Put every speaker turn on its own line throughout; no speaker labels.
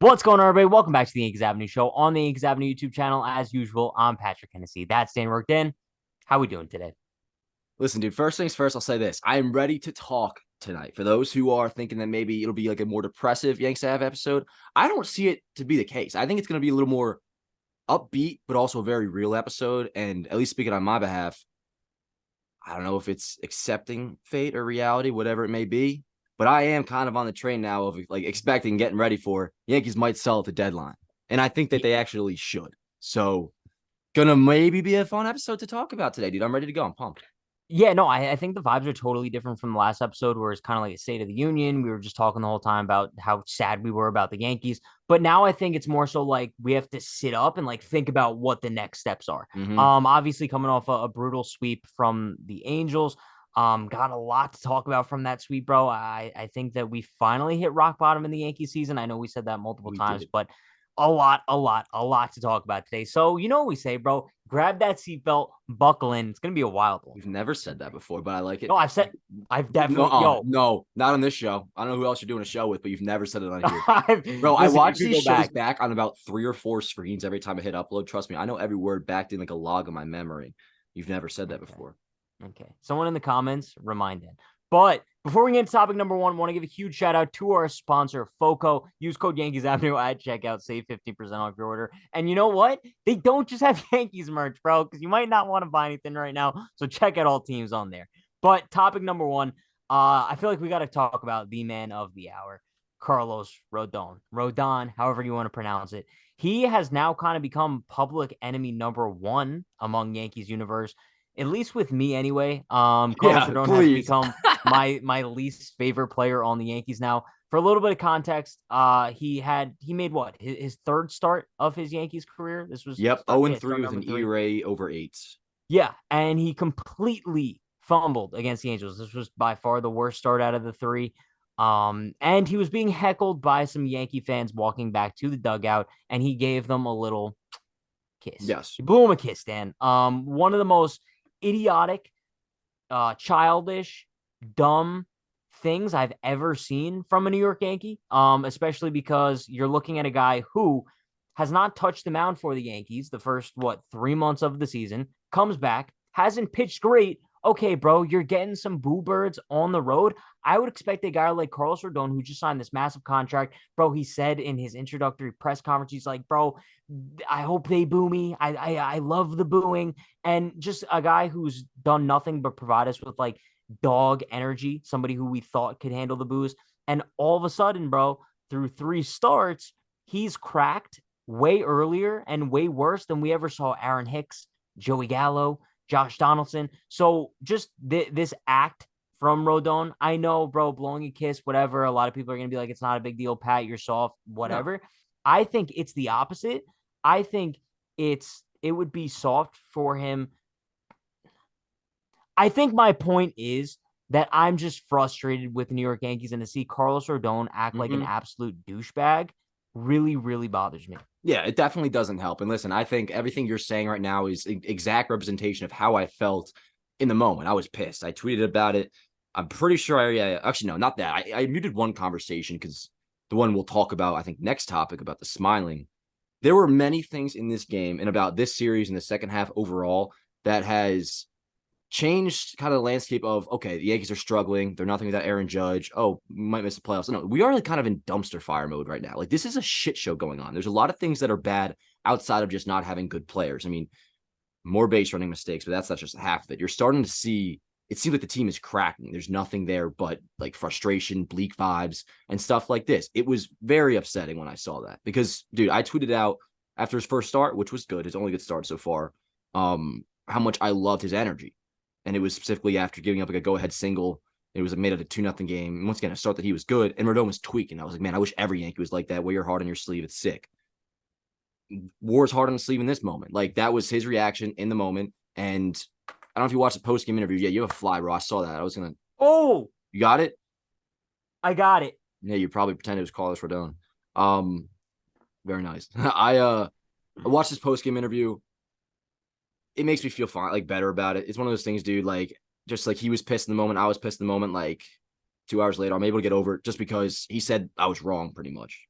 What's going on, everybody? Welcome back to the Yankees Avenue Show on the Yankees Avenue YouTube channel. As usual, I'm Patrick Hennessy. That's Dan Rourke. Dan, how we doing today?
Listen, dude, first things first, I'll say this. I am ready to talk tonight. For those who are thinking that maybe it'll be like a more depressive Yanks Ave episode, I don't see it to be the case. I think it's going to be a little more upbeat, but also a very real episode. And at least speaking on my behalf, I don't know if it's accepting fate or reality, whatever it may be. But I am kind of on the train now of like expecting, getting ready for Yankees might sell at the deadline. And I think that they actually should. So, gonna maybe be a fun episode to talk about today, dude. I'm ready to go. I'm pumped.
Yeah, no, I think the vibes are totally different from the last episode where it's kind of like a State of the Union. We were just talking the whole time about how sad we were about the Yankees. But now I think it's more so like we have to sit up and like think about what the next steps are.
Mm-hmm.
Obviously coming off a brutal sweep from the Angels. Got a lot to talk about from that sweep, bro. I think that we finally hit rock bottom in the Yankee season. I know we said that multiple
We
times,
did.
but a lot to talk about today. So you know what we say, bro. Grab that seatbelt, buckle in. It's gonna be a wild one.
We've never said that before, but I like it.
No, I've
No,
definitely,
no, not on this show. I don't know who else you're doing a show with, but you've never said it on here. Bro, I
listen, you
watch
could
these
go
shows
back.
back on about 3 or 4 screens every time I hit upload. Trust me, I know every word backed in like a log of my memory. You've never said that
Okay.
before.
Okay. Someone in the comments, remind him. But before we get into topic number one, I want to give a huge shout out to our sponsor, FOCO. Use code Yankees Avenue at checkout. Save 15% off your order. And you know what? They don't just have Yankees merch, bro, because you might not want to buy anything right now. So check out all teams on there. But topic number one, I feel like we got to talk about the man of the hour, Carlos Rodon. Rodon, however you want to pronounce it. He has now kind of become public enemy number one among Yankees universe, at least with me anyway. Carlos
Yeah,
Rodon has
please.
become my least favorite player on the Yankees now. For a little bit of context, he made what his third start of his Yankees career. This was
Yep,
start
0 and
yeah
3
start
with
number
an
three.
ERA over 8s.
Yeah, and he completely fumbled against the Angels. This was by far the worst start out of the three. And he was being heckled by some Yankee fans walking back to the dugout, and he gave them a little kiss.
Yes.
He blew him a kiss, Dan. One of the most idiotic, childish, dumb things I've ever seen from a New York Yankee. Especially because you're looking at a guy who has not touched the mound for the Yankees the first 3 months of the season, comes back, hasn't pitched great. Okay, bro, you're getting some boo birds on the road. I would expect a guy like Carlos Rodon, who just signed this massive contract, bro. He said in his introductory press conference, he's like, bro, I hope they boo me. I love the booing. And just a guy who's done nothing but provide us with like dog energy, somebody who we thought could handle the boos. And all of a sudden, bro, through three starts, he's cracked way earlier and way worse than we ever saw Aaron Hicks, Joey Gallo, Josh Donaldson. So just this act from Rodon, I know, bro, blowing a kiss, whatever. A lot of people are going to be like, it's not a big deal, Pat, you're soft,
No.
whatever. I think it's the opposite. I think it would be soft for him. I think my point is that I'm just frustrated with the New York Yankees, and to see Carlos Rodon act like an
Mm-hmm.
absolute douchebag really, really bothers me.
Yeah, it definitely doesn't help. And listen, I think everything you're saying right now is exact representation of how I felt in the moment. I was pissed. I tweeted about it. I'm pretty sure actually, no, not that. I muted one conversation because the one we'll talk about, I think, next topic about the smiling. There were many things in this game and about this series in the second half overall that has changed kind of the landscape of, okay, the Yankees are struggling. They're nothing without Aaron Judge. Oh, we might miss the playoffs. No, we are like kind of in dumpster fire mode right now. Like, this is a shit show going on. There's a lot of things that are bad outside of just not having good players. I mean, more base running mistakes, but that's not just half of it. You're starting to see, it seems like the team is cracking. There's nothing there but like frustration, bleak vibes, and stuff like this. It was very upsetting when I saw that because, dude, I tweeted out after his first start, which was good, his only good start so far, how much I loved his energy. And it was specifically after giving up like a go-ahead single. It was made it a 2-0 game. And once again, I start that he was good. And Rodon was tweaking. I was like, man, I wish every Yankee was like that. Wear your heart on your sleeve. It's sick. Wore his heart on the sleeve in this moment. Like, that was his reaction in the moment. And I don't know if you watched the post-game interview. Yeah, you have a fly, bro. I saw that. I was going to.
Oh,
You got it?
I got it.
Yeah, you probably pretended it was Carlos Rodon. Very nice. I watched this post-game interview. It makes me feel fine, like better about it. It's one of those things, dude. Like, just like he was pissed in the moment, I was pissed in the moment. Like 2 hours later, I'm able to get over it just because he said I was wrong, pretty much.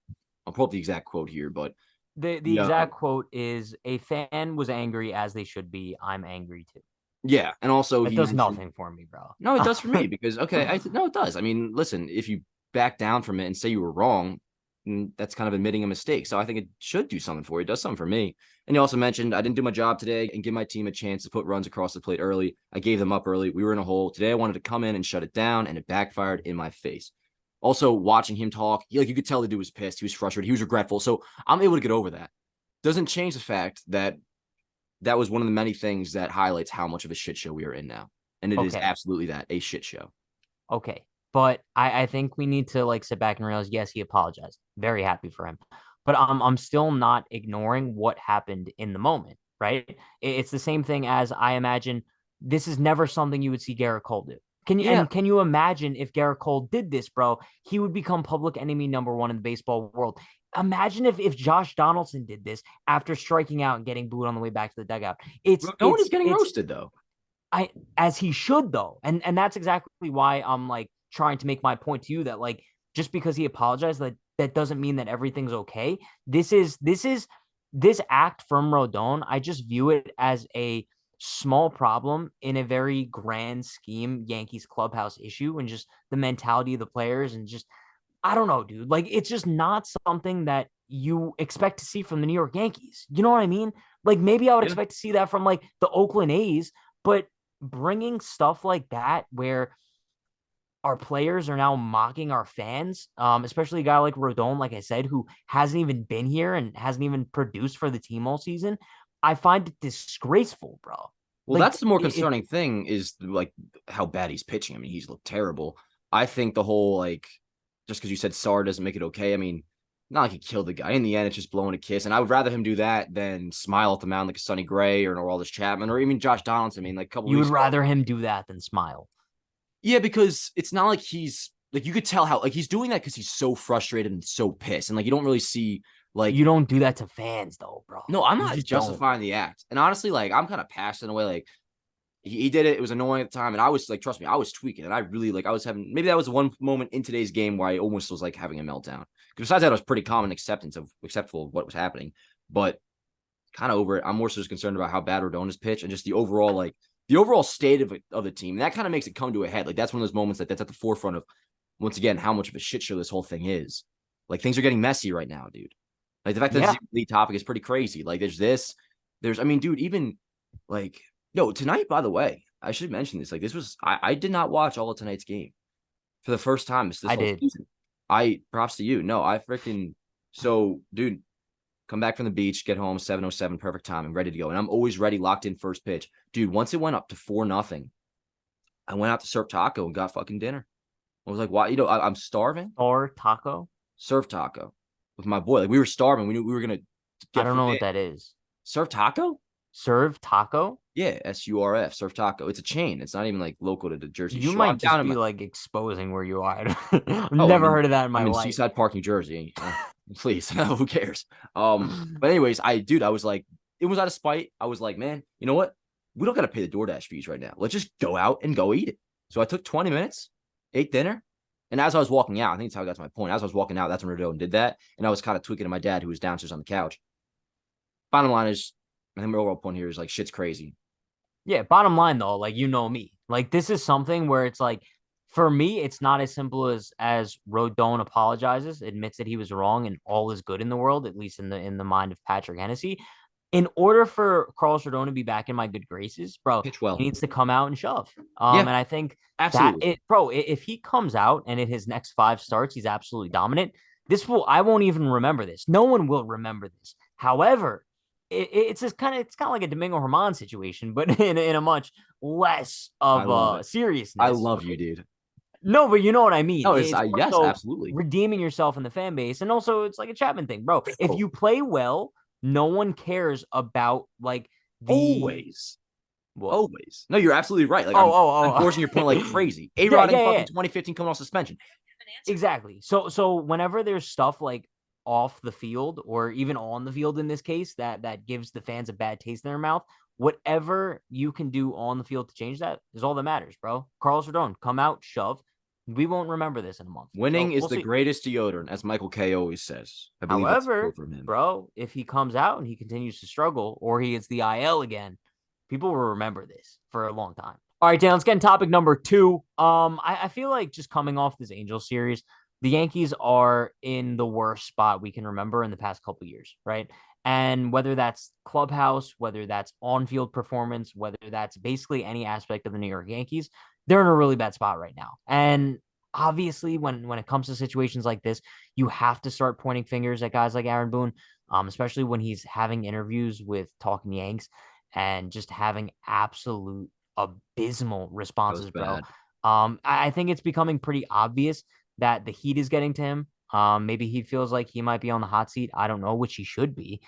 I'll pull up the exact quote here, but
The exact quote is, "A fan was angry as they should be. I'm angry too."
yeah, and also
That
he
does
mentioned
nothing for me, bro.
no, it does for me because okay, no, it does. I mean, listen, if you back down from it and say you were wrong, that's kind of admitting a mistake. So I think it should do something for you. It does something for me. And he also mentioned I didn't do my job today and give my team a chance to put runs across the plate early. I gave them up early. We were in a hole. Today I wanted to come in and shut it down, and it backfired in my face. Also, watching him talk, like you could tell the dude was pissed. He was frustrated. He was regretful. So I'm able to get over that. Doesn't change the fact that that was one of the many things that highlights how much of a shit show we are in now. And it is
Okay.
absolutely that, a shit show.
Okay. But I think we need to like sit back and realize, yes, he apologized. Very happy for him. But I'm still not ignoring what happened in the moment, right? It's the same thing as I imagine this is never something you would see Garrett Cole do.
Yeah.
Can you imagine if Garrett Cole did this, bro? He would become public enemy number one in the baseball world. Imagine if Josh Donaldson did this after striking out and getting booed on the way back to the dugout.
No one is getting roasted, though.
I as he should though. And that's exactly why I'm like trying to make my point to you that like just because he apologized, that doesn't mean that everything's okay. This act from Rodon, I just view it as a small problem in a very grand scheme Yankees clubhouse issue, and just the mentality of the players, and just I don't know, dude. Like it's just not something that you expect to see from the New York Yankees. You know what I mean? Like maybe I would
Yeah.
expect to see that from like the Oakland A's, but bringing stuff like that where our players are now mocking our fans, especially a guy like Rodon, like I said, who hasn't even been here and hasn't even produced for the team all season. I find it disgraceful, bro.
Well,
Like
that's the more concerning thing is like how bad he's pitching. I mean, he's looked terrible. I think the whole like just because you said Sar doesn't make it okay. I mean, not like he killed the guy. In the end, it's just blowing a kiss. And I would rather him do that than smile at the mound like a Sonny Gray or an Aroldis Chapman or even Josh Donaldson. I mean, like a couple
you would
weeks ago.
rather him do that than smile.
Yeah, because it's not like he's like you could tell how like he's doing that because he's so frustrated and so pissed. And like you don't really see like
You don't do that to fans, though, bro.
no, I'm
You
not
just don't.
justifying the act. And honestly, like I'm kind of passionate in a way. Like he did it. It was annoying at the time. And I was like, trust me, I was tweaking. And I really like I was having maybe that was one moment in today's game where I almost was like having a meltdown. Because besides that, I was pretty calm and acceptable of what was happening. But kind of over it. I'm more so just concerned about how bad Rodon's pitch and just the overall state of the team. And that kind of makes it come to a head. Like that's one of those moments that's at the forefront of once again how much of a shit show this whole thing is. Like things are getting messy right now, dude. Like the fact that
Yeah,
this is the topic is pretty crazy. Like there's I mean, dude, even like no tonight. By the way, I should mention this. Like this was I did not watch all of tonight's game for the first time this
I
whole
did.
season. I props to you. No, I freaking so dude. Come back from the beach, get home, 7:07, perfect timing, ready to go. And I'm always ready, locked in first pitch. Dude, once it went up to 4-0, I went out to Surf Taco and got fucking dinner. I was like, why? You know, I'm starving.
Or taco.
Surf Taco with my boy. Like we were starving. We knew we were gonna
I
get
don't
food
know what
in.
that is.
Surf Taco?
Serve taco.
Yeah, SURF, Surf Taco. It's a chain. It's not even like local to the Jersey
You
Shore. I'm
might
down
just
in
be
my
like exposing where you are. I've
oh,
never heard of that in my
I'm in
life.
Seaside Park, New Jersey. Please, who cares? But anyways, I was like, it was out of spite. I was like, man, you know what? We don't got to pay the DoorDash fees right now. Let's just go out and go eat it. So I took 20 minutes, ate dinner, and as I was walking out, I think that's how I got to my point. As I was walking out, that's when Rodon did that, and I was kind of tweaking to my dad, who was downstairs on the couch. Bottom line is, I think my overall point here is like shit's crazy.
Yeah, bottom line though, like you know me. Like this is something where it's like for me, it's not as simple as Rodon apologizes, admits that he was wrong, and all is good in the world, at least in the mind of Patrick Hennessy. In order for Carlos Rodon to be back in my good graces, bro,
Pitch
he
well.
needs to come out and shove.
Yeah,
And I think that
absolutely.
if he comes out and in his next 5 starts, he's absolutely dominant. I won't even remember this. No one will remember this. However, it's kind of like a Domingo Herman situation, but in a much less
I
of
love it. I
seriousness.
love you, dude.
No, but you know what I mean.
No,
It's more
yes,
so
absolutely.
redeeming yourself in the fan base, and also it's like a Chapman thing, bro. If
Oh,
you play well, no one cares about like the
always.
what?
Always. No, you're absolutely right. Like I'm forcing your point like crazy.
Yeah,
A-Rod in
yeah,
fucking
yeah.
2015 coming off suspension.
Exactly. So whenever there's stuff like off the field or even on the field in this case that gives the fans a bad taste in their mouth, whatever you can do on the field to change that is all that matters, bro. Carlos Rodon, come out, shove. We won't remember this in a month.
Winning
So
is
we'll
the
see.
greatest deodorant, as Michael K always says. I believe that's a quote
However,
from him.
bro, if he comes out and he continues to struggle or he gets the IL again, people will remember this for a long time. All right, Dan, let's get in topic number 2. I feel like just coming off this Angels series, the Yankees are in the worst spot we can remember in the past couple years, right? And whether that's clubhouse, whether that's on-field performance, whether that's basically any aspect of the New York Yankees, they're in a really bad spot right now. And obviously, when it comes to situations like this, you have to start pointing fingers at guys like Aaron Boone, especially when he's having interviews with Talking Yanks and just having absolute abysmal
That was
responses, bro.
bad.
I think it's becoming pretty obvious that the heat is getting to him. Maybe he feels like he might be on the hot seat. I don't know, which he should be.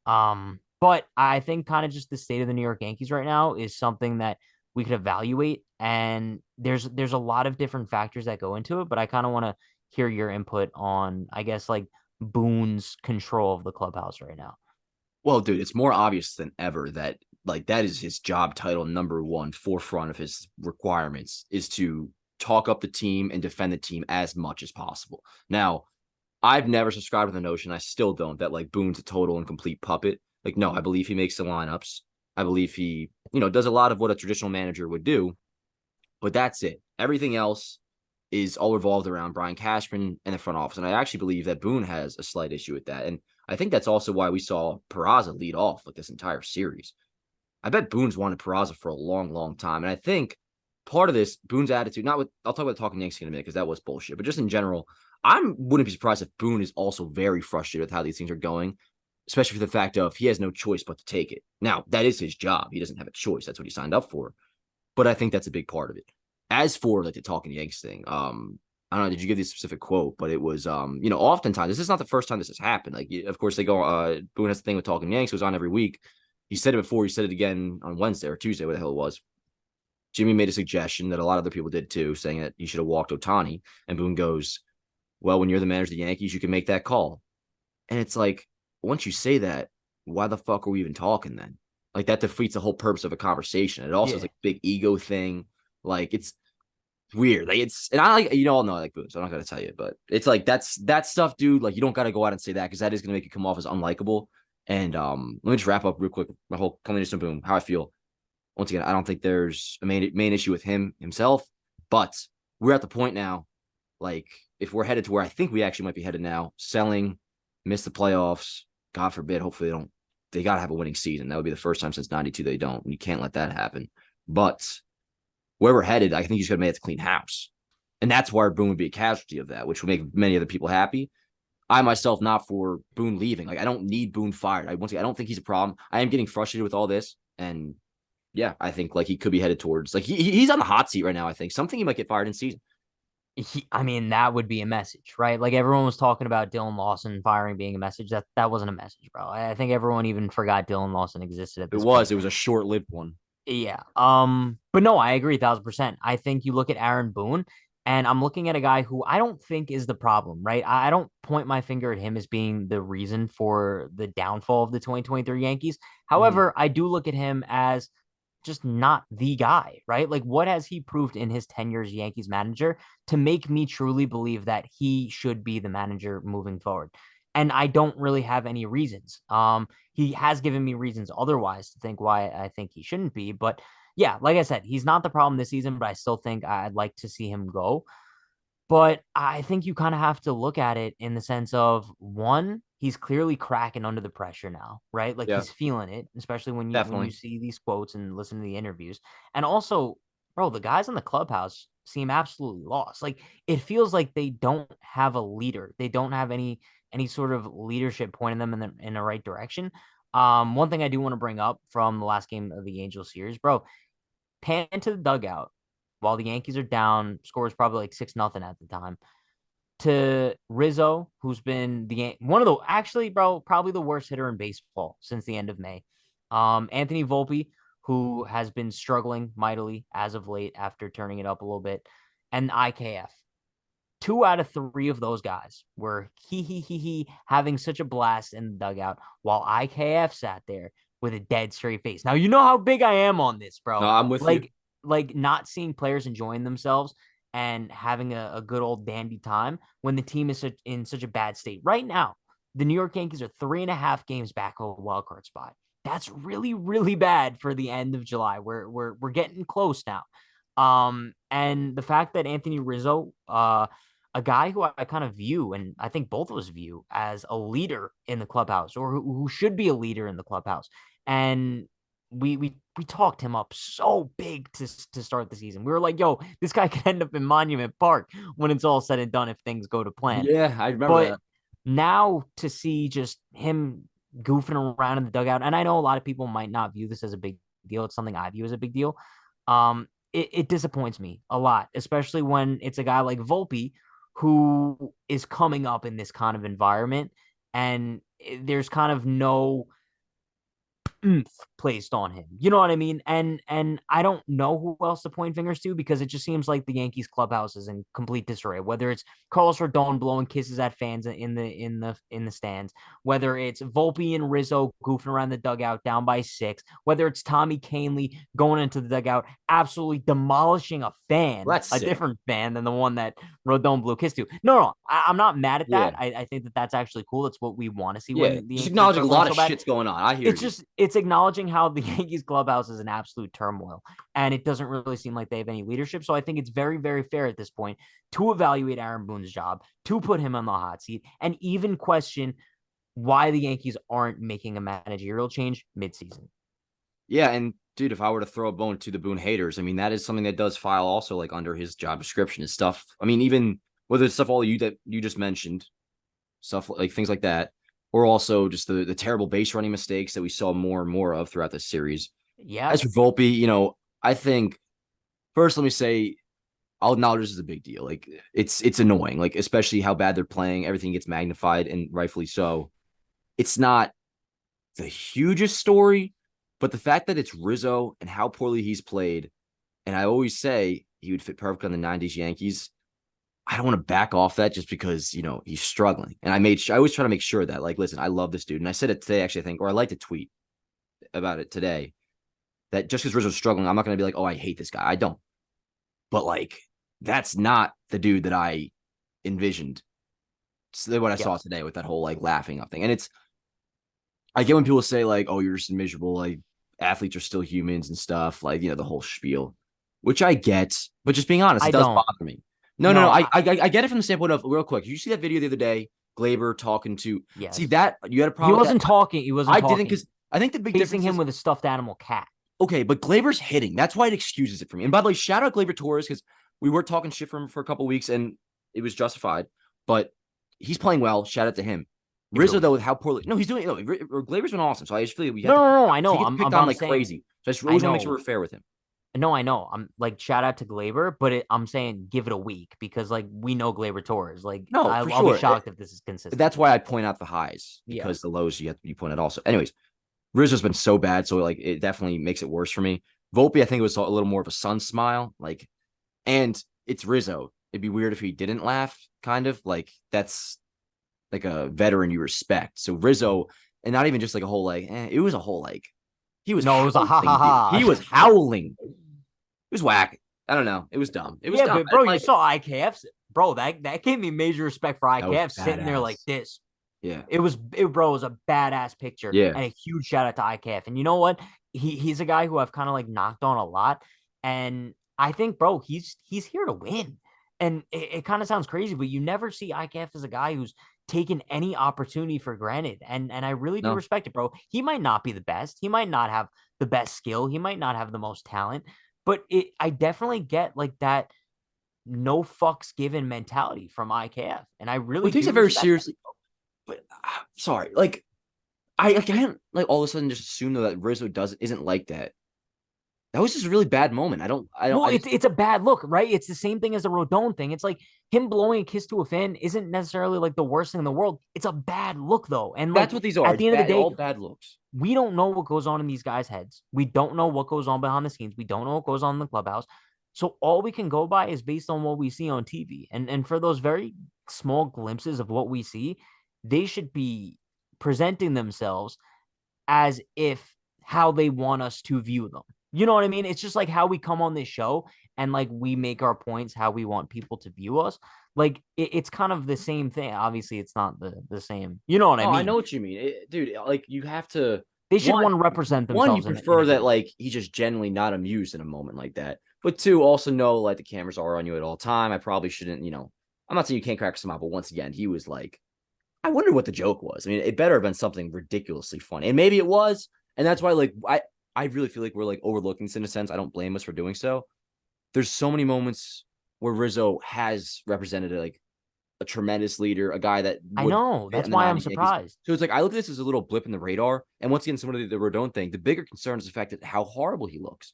But I think kind of just the state of the New York Yankees right now is something that we could evaluate. And there's a lot of different factors that go into it, but I kind of want to hear your input on, I guess, like Boone's control of the clubhouse right now.
Well, dude, it's more obvious than ever that like that is his job title number one, forefront of his requirements is to talk up the team and defend the team as much as possible. Now, I've never subscribed to the notion, I still don't, that like Boone's a total and complete puppet. Like, no, I believe he makes the lineups. I believe he, does a lot of what a traditional manager would do, but that's it. Everything else is all revolved around Brian Cashman and the front office. And I actually believe that Boone has a slight issue with that. And I think that's also why we saw Peraza lead off like this entire series. I bet Boone's wanted Peraza for a long, long time. And I think part of this, Boone's attitude, not with, I'll talk about the talking Yankees in a minute because that was bullshit, but just in general, I wouldn't be surprised if Boone is also very frustrated with how these things are going, especially for the fact of he has no choice but to take it. Now, that is his job. He doesn't have a choice. That's what he signed up for. But I think that's a big part of it. As for like the talking Yanks thing, I don't know, did you give the specific quote? But it was, oftentimes, this is not the first time this has happened. Like, of course, they go, Boone has the thing with talking Yanks, was on every week. He said it before, he said it again on Wednesday or Tuesday, what the hell it was. Jimmy made a suggestion that a lot of other people did too, saying that he should have walked Ohtani. And Boone goes, well, when you're the manager of the Yankees, you can make that call. And it's like, once you say that, why the fuck are we even talking then? Like, that defeats the whole purpose of a conversation. It also is like a big ego thing. Like, it's weird. Like, and I like, all know I like Boone, so I'm not gonna tell you, but it's like that stuff, dude. Like, you don't gotta go out and say that because that is gonna make you come off as unlikable. And let me just wrap up real quick my whole coming into Boone, how I feel. Once again, I don't think there's a main issue with himself, but we're at the point now, like, if we're headed to where I think we actually might be headed now, selling, miss the playoffs, God forbid, hopefully they got to have a winning season. That would be the first time since 92 they don't. You can't let that happen. But where we're headed, I think you just got to make it to clean house. And that's why Boone would be a casualty of that, which would make many other people happy. I myself not for Boone leaving. Like, I don't need Boone fired. I don't think he's a problem. I am getting frustrated with all this. And yeah, I think like he could be headed towards like he's on the hot seat right now. I think something he might get fired in season.
I mean, that would be a message, right? Like everyone was talking about Dylan Lawson firing being a message. That wasn't a message, bro. I think everyone even forgot Dylan Lawson existed at
It
this
was
point.
it was a short-lived one.
Yeah. But no, I agree 1,000%. I think you look at Aaron Boone, and I'm looking at a guy who I don't think is the problem, right? I don't point my finger at him as being the reason for the downfall of the 2023 Yankees. However, I do look at him as just not the guy, right? Like, what has he proved in his 10 years Yankees manager to make me truly believe that he should be the manager moving forward? And I don't really have any reasons. He has given me reasons otherwise to think why I think he shouldn't be. But yeah, like I said, he's not the problem this season, but I still think I'd like to see him go. But I think you kind of have to look at it in the sense of one, he's clearly cracking under the pressure now, right? Like
Yeah,
he's feeling it, especially when you
definitely.
see these quotes and listen to the interviews. And also, bro, the guys in the clubhouse seem absolutely lost. Like it feels like they don't have a leader. They don't have any sort of leadership pointing them in the right direction. One thing I do want to bring up from the last game of the Angels series, bro, pan to the dugout while the Yankees are down, scores probably like 6-0 at the time, to Rizzo, who's been one of the actually, bro, probably the worst hitter in baseball since the end of May. Anthony Volpe, who has been struggling mightily as of late after turning it up a little bit, and IKF. 2 out of 3 of those guys were he having such a blast in the dugout while IKF sat there with a dead straight face. Now you know how big I am on this,
No,
bro.
I'm with you.
Like not seeing players enjoying themselves and having a good old dandy time when the team is in such a bad state. Right now, the New York Yankees are 3.5 games back of a wild card spot. That's really, really bad for the end of July. We're getting close now. And the fact that Anthony Rizzo, a guy who I kind of view, and I think both of us view as a leader in the clubhouse, or who should be a leader in the clubhouse, and we talked him up so big to start the season. We were like, "Yo, this guy could end up in Monument Park when it's all said and done if things go to plan."
Yeah, I remember
But
that.
now to see just him goofing around in the dugout, and I know a lot of people might not view this as a big deal. It's something I view as a big deal. It disappoints me a lot, especially when it's a guy like Volpe who is coming up in this kind of environment, and there's kind of no oomph placed on him. You know what I mean? And I don't know who else to point fingers to because it just seems like the Yankees clubhouse is in complete disarray. Whether it's Carlos Rodon blowing kisses at fans in the stands, whether it's Volpe and Rizzo goofing around the dugout down by 6, whether it's Tommy Kahnle going into the dugout absolutely demolishing a fan,
Well, that's
a
sick.
different fan than the one that Rodon blew a kiss to. No, I'm not mad at
Yeah.
that. I think that that's actually cool. That's what we want to see
Yeah.
when the
Just
Yankees are
acknowledging a
struggling
lot
so
of
bad.
shit's going on. I hear
It's
you.
just it's acknowledging how the Yankees clubhouse is in absolute turmoil, and it doesn't really seem like they have any leadership. So I think it's very, very fair at this point to evaluate Aaron Boone's job, to put him on the hot seat, and even question why the Yankees aren't making a managerial change midseason.
Yeah, and dude, if I were to throw a bone to the Boone haters, I mean that is something that does file also like under his job description and stuff. I mean, even whether it's stuff all you that you just mentioned, stuff like things like that, or also just the terrible base running mistakes that we saw more and more of throughout this series. As
Yeah,
for Volpe, I think first let me say I'll acknowledge this is a big deal. Like it's annoying, like especially how bad they're playing. Everything gets magnified and rightfully so. It's not the hugest story, but the fact that it's Rizzo and how poorly he's played, and I always say he would fit perfect on the '90s Yankees. I don't want to back off that just because he's struggling, and I always try to make sure that like, listen, I love this dude, and I said it today actually, I think, or I like to tweet about it today that just because Rizzo's struggling, I'm not going to be like, oh, I hate this guy. I don't, but like that's not the dude that I envisioned. So what I saw
yes,
today with that whole like laughing up thing, and it's I get when people say like, "Oh, you're just miserable." Like athletes are still humans and stuff. Like the whole spiel, which I get, but just being honest,
I
it does
don't.
bother me. No, no, no.
No,
I get it from the standpoint of real quick. Did you see that video the other day? Glaber talking to see
yes,
that you had a
he
problem with that.
wasn't talking. He wasn't
I didn't
talking.
because I think the big
Chasing
difference
him
is
with a stuffed animal cat.
okay, but Glaber's hitting. That's why it excuses it for me. And by the way, shout out Glaber Torres because we were talking shit for him for a couple weeks and it was justified. But he's playing well. Shout out to him.
He
Rizzo
really
though,
is.
with how poorly he's doing. No, Glaber's been awesome. So I just feel like we
No,
have to.
no, no. I
He
know.
gets
I'm,
picked
but
on
I'm
like
saying
crazy. So I just
I
always want to make sure
know.
we're fair with him.
No, I know. I'm like shout out to Glaber, but I'm saying give it a week because like we know Glaber Torres. Like
No, for
I'll be
sure.
shocked if this is consistent.
That's why I point out the highs
Yeah.
because the lows you point out also. Anyways, Rizzo's been so bad, so like it definitely makes it worse for me. Volpe, I think it was a little more of a sun smile, like, and it's Rizzo. It'd be weird if he didn't laugh, kind of like that's like a veteran you respect. So Rizzo, and not even just like a whole like, it was a whole like he was
No, it was a ha ha
howling, dude. He
ha.
was howling. It was whack. I don't know. It was dumb. It was
Yeah,
dumb.
but bro,
I
you
like it.
saw IKF, bro. That gave me major respect for
That was
IKF sitting there like
badass.
this.
Yeah.
Bro, it was a badass picture
Yeah.
and a huge shout out to IKF. And you know what? He's a guy who I've kind of like knocked on a lot, and I think, bro, he's here to win. And it kind of sounds crazy, but you never see IKF as a guy who's taken any opportunity for granted. And I really do
No.
respect it, bro. He might not be the best. He might not have the best skill. He might not have the most talent, but I definitely get like that no fucks given mentality from IKF. And I
Well, he
really
takes
do
it very
respect that.
seriously. But sorry, like I can't like all of a sudden just assume though that Rizzo isn't like that. That was just a really bad moment.
Well,
I just
it's a bad look, right? It's the same thing as the Rodon thing. It's like him blowing a kiss to a fan isn't necessarily like the worst thing in the world. It's a bad look though. And like
that's what these are.
at
It's
the end of the
bad,
day,
all bad looks.
we don't know what goes on in these guys' heads. We don't know what goes on behind the scenes. We don't know what goes on in the clubhouse. So all we can go by is based on what we see on TV. And for those very small glimpses of what we see, they should be presenting themselves as if how they want us to view them. You know what I mean? It's just like how we come on this show and like we make our points how we want people to view us. Like it's kind of the same thing. Obviously, it's not the same. You know what I
Oh, I know
mean?
what you mean, dude. Like you have to
They should
one,
want to represent
you
themselves in
prefer
a
that
good way.
like he's just genuinely not amused in a moment like that. But two, also know like the cameras are on you at all time. I probably shouldn't, I'm not saying you can't crack some out, but once again, he was like, I wonder what the joke was. I mean, it better have been something ridiculously funny, and maybe it was, and that's why like I really feel like we're like overlooking this in a sense. I don't blame us for doing so. There's so many moments where Rizzo has represented like a tremendous leader, a guy that
I
would
know.
fit
That's
in the
why I'm
90s Yankees.
surprised.
So it's like I look at this as a little blip in the radar. And once again, some of the Rodon thing, the bigger concern is the fact that how horrible he looks.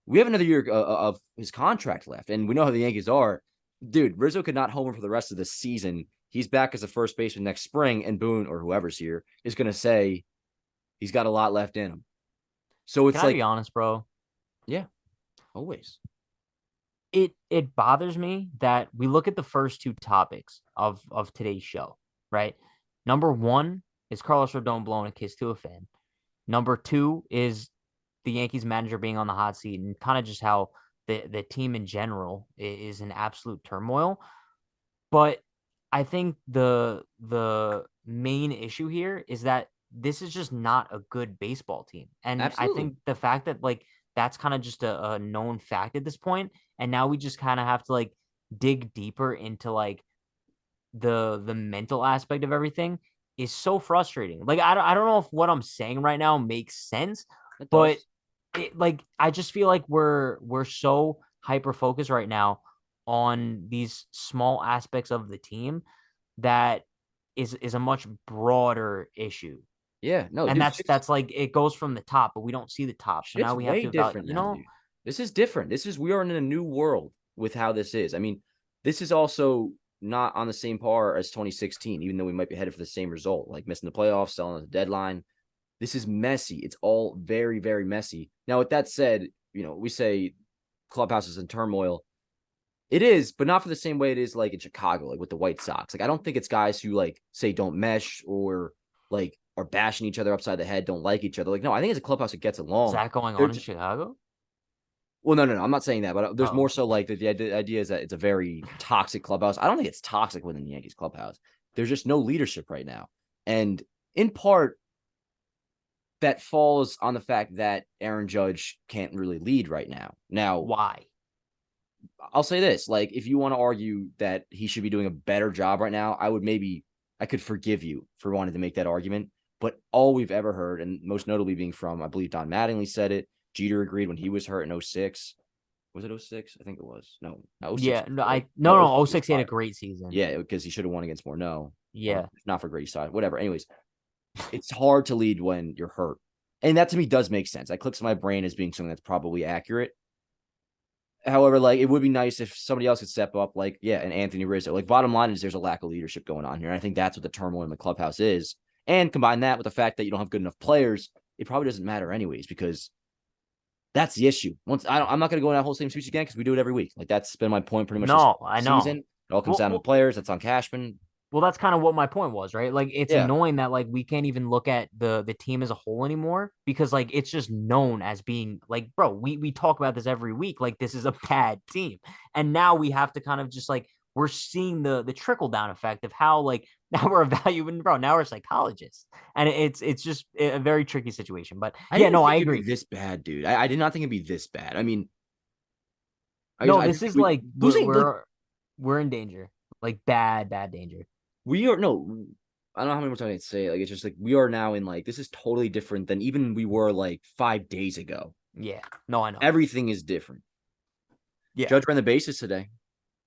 We have another year of his contract left, and we know how the Yankees are. Dude, Rizzo could not homer for the rest of the season. He's back as a first baseman next spring, and Boone or whoever's here is going to say he's got a lot left in him. So
Can
it's
I be
like,
honest, bro?
yeah, always.
It bothers me that we look at the first two topics of today's show, right? Number one is Carlos Rodon blowing a kiss to a fan. Number two is the Yankees manager being on the hot seat and kind of just how the team in general is in absolute turmoil. But I think the main issue here is that this is just not a good baseball team. And I
Absolutely.
think the fact that like that's kind of just a known fact at this point, and now we just kind of have to like dig deeper into like the mental aspect of everything is so frustrating. Like I don't know if what I'm saying right now makes sense,
It
but
does.
I just feel like we're so hyper focused right now on these small aspects of the team that is a much broader issue.
Yeah, no,
And
dude,
that's like it goes from the top, but we don't see the top. So
shit's
now we have
way
to about,
different now, dude. This is different. We are in a new world with how this is. I mean, this is also not on the same par as 2016, even though we might be headed for the same result, like missing the playoffs, selling the deadline. This is messy. It's all very, very messy. Now, with that said, we say clubhouse is in turmoil. It is, but not for the same way it is like in Chicago, like with the White Sox. Like, I don't think it's guys who like say don't mesh or like are bashing each other upside the head, don't like each other. Like, no, I think it's a clubhouse that gets
Is
along.
that going
They're
on in
just
Chicago?
well, no, I'm not saying that, but there's
Oh,
more so like the idea is that it's a very toxic clubhouse. I don't think it's toxic within the Yankees clubhouse. There's just no leadership right now, and in part that falls on the fact that Aaron Judge can't really lead right now. Now,
why?
I'll say this: like, if you want to argue that he should be doing a better job right now, I could forgive you for wanting to make that argument. But all we've ever heard, and most notably being from, I believe Don Mattingly said it. Jeter agreed when he was hurt in '06. Was it '06? I think it was. No, '06.
Yeah, no,
Right?
no,
No, '06
oh
was
06 he had a
fired.
great season.
Yeah, because he should have won against Morneau.
Yeah.
Not for Grady side. Whatever. Anyways, it's hard to lead when you're hurt. And that to me does make sense. That clicks in my brain as being something that's probably accurate. However, like it would be nice if somebody else could step up, like, yeah, and Anthony Rizzo. Like, bottom line is there's a lack of leadership going on here. And I think that's what the turmoil in the clubhouse is. And combine that with the fact that you don't have good enough players, it probably doesn't matter anyways, because that's the issue. I'm not going to go in that whole same speech again because we do it every week. Like that's been my point pretty much this
No, I
season.
know.
It all comes
Well,
down to the
well,
players. That's on Cashman.
well, that's kind of what my point was, right? Like it's
Yeah.
annoying that like we can't even look at the team as a whole anymore because like it's just known as being like, bro, we talk about this every week. Like this is a bad team. And now we have to kind of just like we're seeing the trickle down effect of how like now we're evaluating, bro. Now we're psychologists. And it's just a very tricky situation. But
I
yeah,
didn't
no, I
think it'd be
agree.
this bad, dude. I did not think it'd be this bad. I mean,
No,
I
this
just think
is like
losing like
we're in danger. Like bad danger.
we are no. I don't know how many more times I can say it. Like it's just like we are now in like this is totally different than even we were like 5 days ago.
Yeah. No, I know.
Everything is different.
Yeah.
Judge ran the bases today,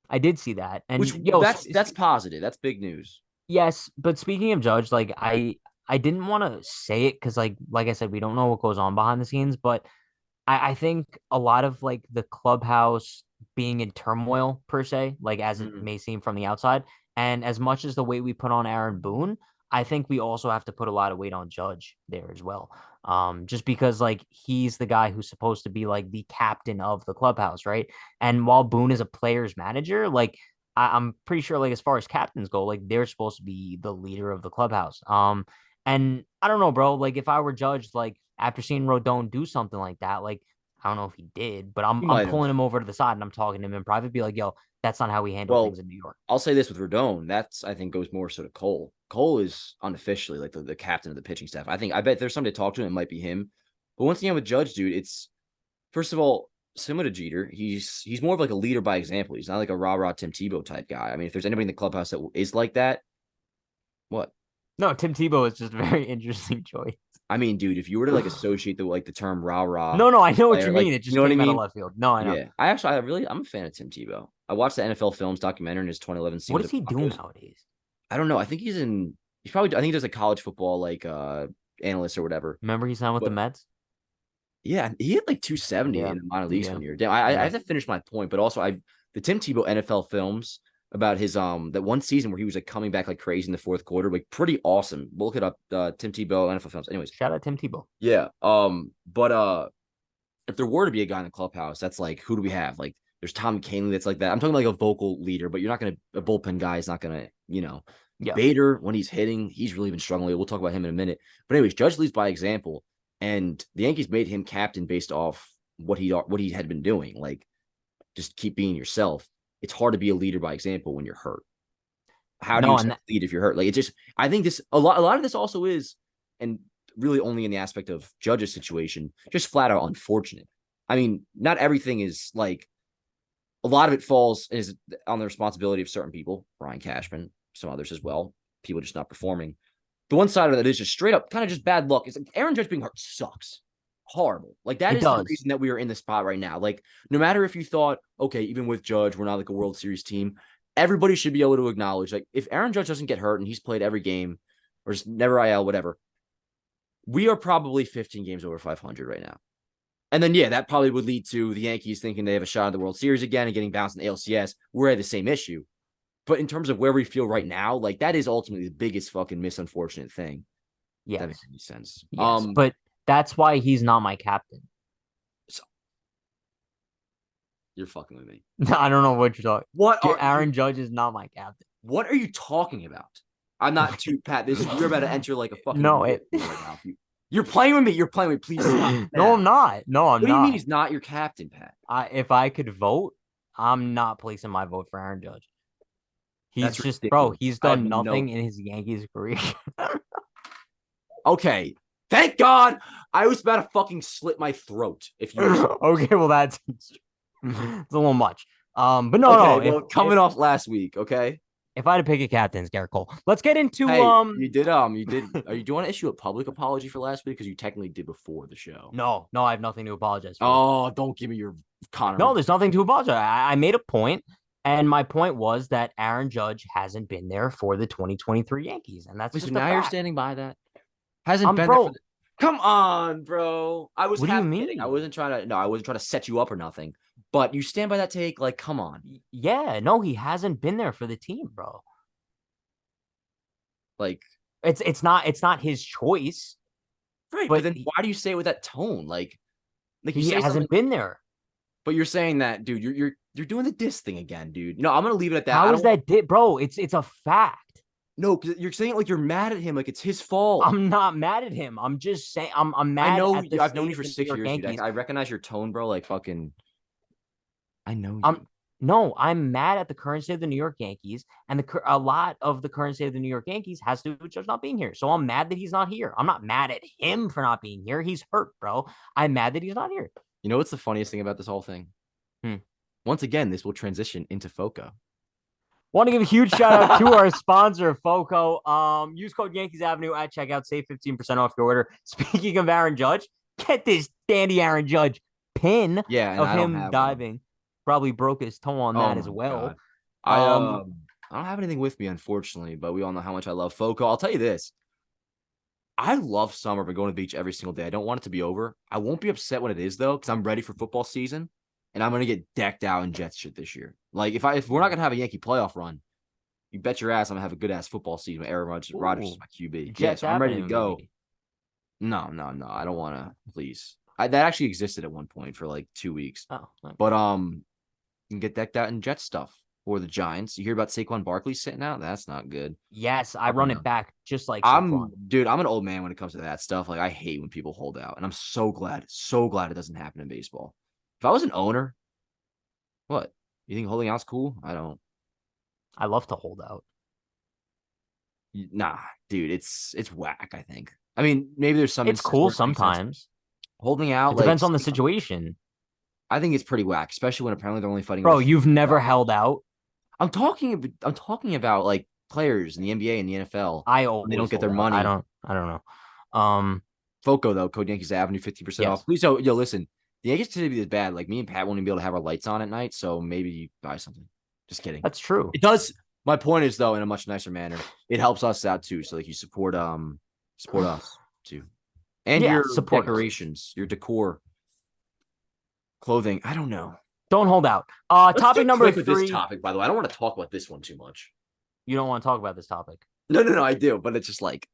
I did see that.
which
And yo,
that's positive. That's big news.
yes, but speaking of Judge, like I didn't want to say it because like I said, we don't know what goes on behind the scenes, but I think a lot of like the clubhouse being in turmoil per se, like as it
Mhm.
may seem from the outside, and as much as the weight we put on Aaron Boone, I think we also have to put a lot of weight on Judge there as well. Just because like he's the guy who's supposed to be like the captain of the clubhouse, right? And while Boone is a player's manager, like I'm pretty sure like as far as captains go, like they're supposed to be the leader of the clubhouse. And I don't know, bro. Like if I were Judge, like after seeing Rodon do something like that, like I don't know if he did, but
He
I'm
might have.
pulling him over to the side and I'm talking to him in private. Be like, yo, that's not how we handle
Well,
things in New York.
I'll say this with Rodon. That's I think goes more so to Cole. Cole is unofficially like the captain of the pitching staff. I bet there's somebody to talk to. It might be him. But once again with Judge, dude, it's first of all similar to Jeter. He's more of like a leader by example. He's not like a rah rah Tim Tebow type guy. I mean, if there's anybody in the clubhouse that is like that, what?
No, Tim Tebow is just a very interesting choice.
I mean, dude, if you were to like associate the term rah rah
No, I know what
player,
you
like
mean. It
you
just
know what I
came out of
mean?
left field. No, I know.
Yeah, I'm a fan of Tim Tebow. I watched the NFL Films documentary in his 2011 season
What
with
does
the
he do
Broncos.
nowadays?
I don't know. I think he's probably I think he does like college football like analyst or whatever.
Remember he signed with the
But
Mets?
yeah, he hit like 270
Yeah,
in the minor leagues
yeah,
one year. Damn, I
yeah.
have to finish my point, but also the Tim Tebow NFL films about his that one season where he was like coming back like crazy in the fourth quarter, like pretty awesome. We'll look it up, Tim Tebow NFL films. Anyways,
Shout out Tim Tebow.
yeah. But if there were to be a guy in the clubhouse, that's like who do we have? Like there's Tom Canley that's like that. I'm talking like a vocal leader, but you're not gonna a bullpen guy is not gonna,
Yeah.
Bader, when he's hitting, he's really been struggling. We'll talk about him in a minute. But anyways, Judge leads by example, and the Yankees made him captain based off what he had been doing. Like, just keep being yourself. It's hard to be a leader by example when you're hurt. How do you
No, and
expect to lead if you're hurt? Like, it just I think this a lot of this also is, and really only in the aspect of Judge's situation, just flat out unfortunate. I mean, not everything is like a lot of it falls is on the responsibility of certain people, Brian Cashman, some others as well, people just not performing. The one side of it is just straight up kind of just bad luck. It's like Aaron Judge being hurt sucks. Horrible. Like that
it
is the
does.
reason that we are in the spot right now. Like no matter if you thought, okay, even with Judge, we're not like a World Series team. Everybody should be able to acknowledge, like, if Aaron Judge doesn't get hurt and he's played every game or just never IL, whatever, we are probably 15 games over 500 right now. And then, yeah, that probably would lead to the Yankees thinking they have a shot at the World Series again and getting bounced in the ALCS. We're at the same issue. But in terms of where we feel right now, like that is ultimately the biggest fucking misunfortunate thing. If that
Yes.
makes any sense.
Yes. But that's why he's not my captain.
So, you're fucking with me.
I don't know what you're talking.
What are
Aaron Judge is not my captain.
What are you talking about? I'm not too Pat. You're about to enter like a fucking
No,
right now. You're playing with me. You're playing with me. Please stop.
No, I'm not. No, I'm
What do you
not.
mean he's not your captain, Pat?
If I could vote, I'm not placing my vote for Aaron Judge. He's
That's
just,
ridiculous.
bro, he's
I have
done nothing
no-
in his Yankees career.
Okay. Thank God. I was about to fucking slit my throat if you were
Okay, well, it's a little much. But no,
okay,
no.
well, coming off last week, okay?
If I had to pick a captain, it's Garrett Cole. Let's get into
Hey, you did are you do you want to issue a public apology for last week? Because you technically did before the show.
No, I have nothing to apologize for.
Oh, don't give me your Connor.
No, there's nothing to apologize. I made a point, and my point was that Aaron Judge hasn't been there for the 2023 Yankees, and that's just
now
a
you're
fact.
standing by that. Hasn't been
bro.
there for the... Come on, bro. I was
What do you
kidding.
mean?
I wasn't trying to set you up or nothing. But you stand by that take, like, come on.
Yeah, no, he hasn't been there for the team, bro.
Like,
it's not his choice.
right, but then why do you say it with that tone? Like you
he
say
hasn't been there.
But you're saying that, dude, you're doing the diss thing again, dude. I'm gonna leave it at that.
How is that, bro? It's a fact.
No, because you're saying it like you're mad at him, like it's his fault.
I'm not mad at him. I'm just saying I'm mad.
I know.
At the
I've known you for 6 years,
Yankees.
dude. I recognize your tone, bro. Like fucking. I know you.
I'm mad at the current state of the New York Yankees, and a lot of the current state of the New York Yankees has to do with Judge not being here. So I'm mad that he's not here. I'm not mad at him for not being here. He's hurt, bro. I'm mad that he's not here.
You know what's the funniest thing about this whole thing? Once again, this will transition into FOCO.
Want to give a huge shout out to our sponsor, FOCO. Use code Yankees Avenue at checkout. Save 15% off your order. Speaking of Aaron Judge, get this dandy Aaron Judge pin of him diving. One. Probably broke his toe on that as well.
I don't have anything with me, unfortunately, but we all know how much I love FOCO. I'll tell you this. I love summer, but going to the beach every single day. I don't want it to be over. I won't be upset when it is, though, because I'm ready for football season. And I'm gonna get decked out in Jets shit this year. Like if we're not gonna have a Yankee playoff run, you bet your ass I'm gonna have a good ass football season with Aaron Rodgers is my QB. Yeah, so I'm ready to go. Maybe. No, I don't want to. Please, that actually existed at one point for like 2 weeks.
Oh, okay.
But you can get decked out in Jets stuff. for the Giants. You hear about Saquon Barkley sitting out? That's not good.
Yes, I run it back just like
I'm
Saquon.
dude, I'm an old man when it comes to that stuff. Like I hate when people hold out. And I'm so glad it doesn't happen in baseball. If I was an owner, what? You think holding out's cool? I don't.
I love to hold out.
Nah, dude, it's whack, I think. I mean, maybe there's some
It's
instances
cool
where it makes sense.
sometimes.
Holding out,
It
like
depends on the situation.
I think it's pretty whack, especially when apparently they're only fighting
Bro,
over
you've never
$50.
held out.
I'm talking about like players in the NBA and the NFL
I
when they don't
always
get their
hold out.
money.
I don't know.
FOCO though, code Yankees Avenue, 50%
Yes,
off. Please, yo, listen, the Yankees today be this bad. Like me and Pat won't even be able to have our lights on at night, so maybe you buy something. Just kidding.
that's true.
It does. My point is though, in a much nicer manner, it helps us out too. So like you support us too, and
Yeah,
your
support us.
decorations, your decor, clothing. I don't know.
Don't hold out.
Let's
Topic
get
number
quick with this
3.
topic. By the way, I don't want to talk about this one too much.
You don't want to talk about this topic.
No, I do, but it's just like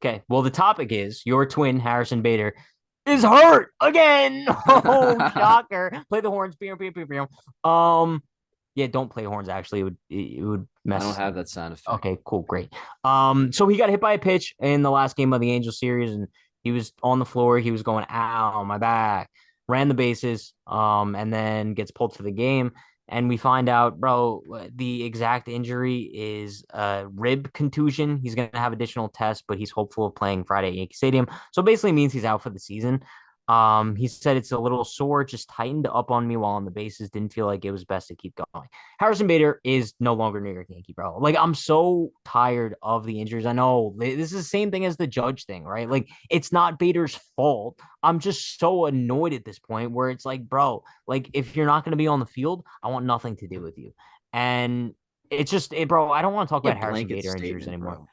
Okay. Well, the topic is your twin, Harrison Bader, is hurt again. Oh, shocker. Play the horns. Yeah, don't play horns. Actually, it would mess.
I don't have that sound effect.
Okay, cool, great. So he got hit by a pitch in the last game of the Angels series, and he was on the floor. He was going, "Ow, my back." Ran the bases, and then gets pulled for the game. And we find out, bro, the exact injury is a rib contusion. He's going to have additional tests, but he's hopeful of playing Friday at Yankee Stadium. So basically means he's out for the season. He said it's a little sore, just tightened up on me while on the bases. Didn't feel like it was best to keep going. Harrison Bader is no longer New York Yankee, bro. Like, I'm so tired of the injuries. I know this is the same thing as the Judge thing, right? Like, it's not Bader's fault. I'm just so annoyed at this point where it's like, bro, like, if you're not going to be on the field, I want nothing to do with you. And it's just, bro, I don't want to talk about Harrison Bader injuries anymore.
Bro.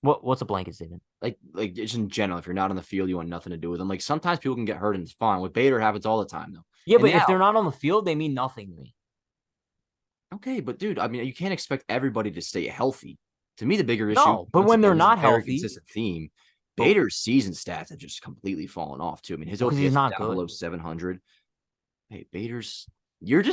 What's a blanket statement?
Like just in general, if you're not on the field, you want nothing to do with them. Like sometimes people can get hurt and it's fine. With Bader, it happens all the time though.
Yeah,
and
but
now,
if they're not on the field, they mean nothing to me.
Okay, but dude, I mean, you can't expect everybody to stay healthy. To me, the bigger issue.
No, but when they're not healthy,
consistent theme. Bader's season stats have just completely fallen off too. I mean, his OPS is down below 700. Hey, Bader's. You're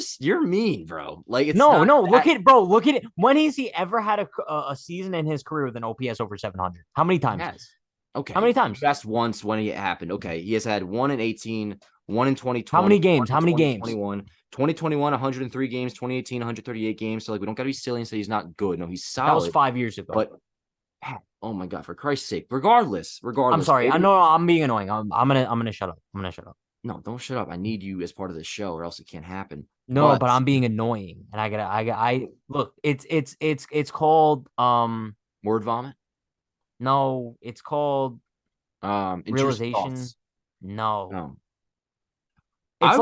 mean, bro. Like it's
no. Look at it. When has he ever had a season in his career with an OPS over 700? How many times?
Yes. Okay.
How many times?
Just once when it happened. Okay. He has had 1 in 18, 1 in 2020.
How many games? How many games?
2021, 103 games, 2018, 138 games. So like we don't gotta be silly and say he's not good. No, he's solid.
That was 5 years ago.
But oh my god, for Christ's sake. Regardless.
I'm sorry. I know I'm being annoying. I'm gonna shut up. I'm gonna shut up.
No, don't shut up. I need you as part of the show, or else it can't happen.
No, but I'm being annoying, and I look. It's called
word vomit.
No, it's called realization.
Thoughts.
No.
It's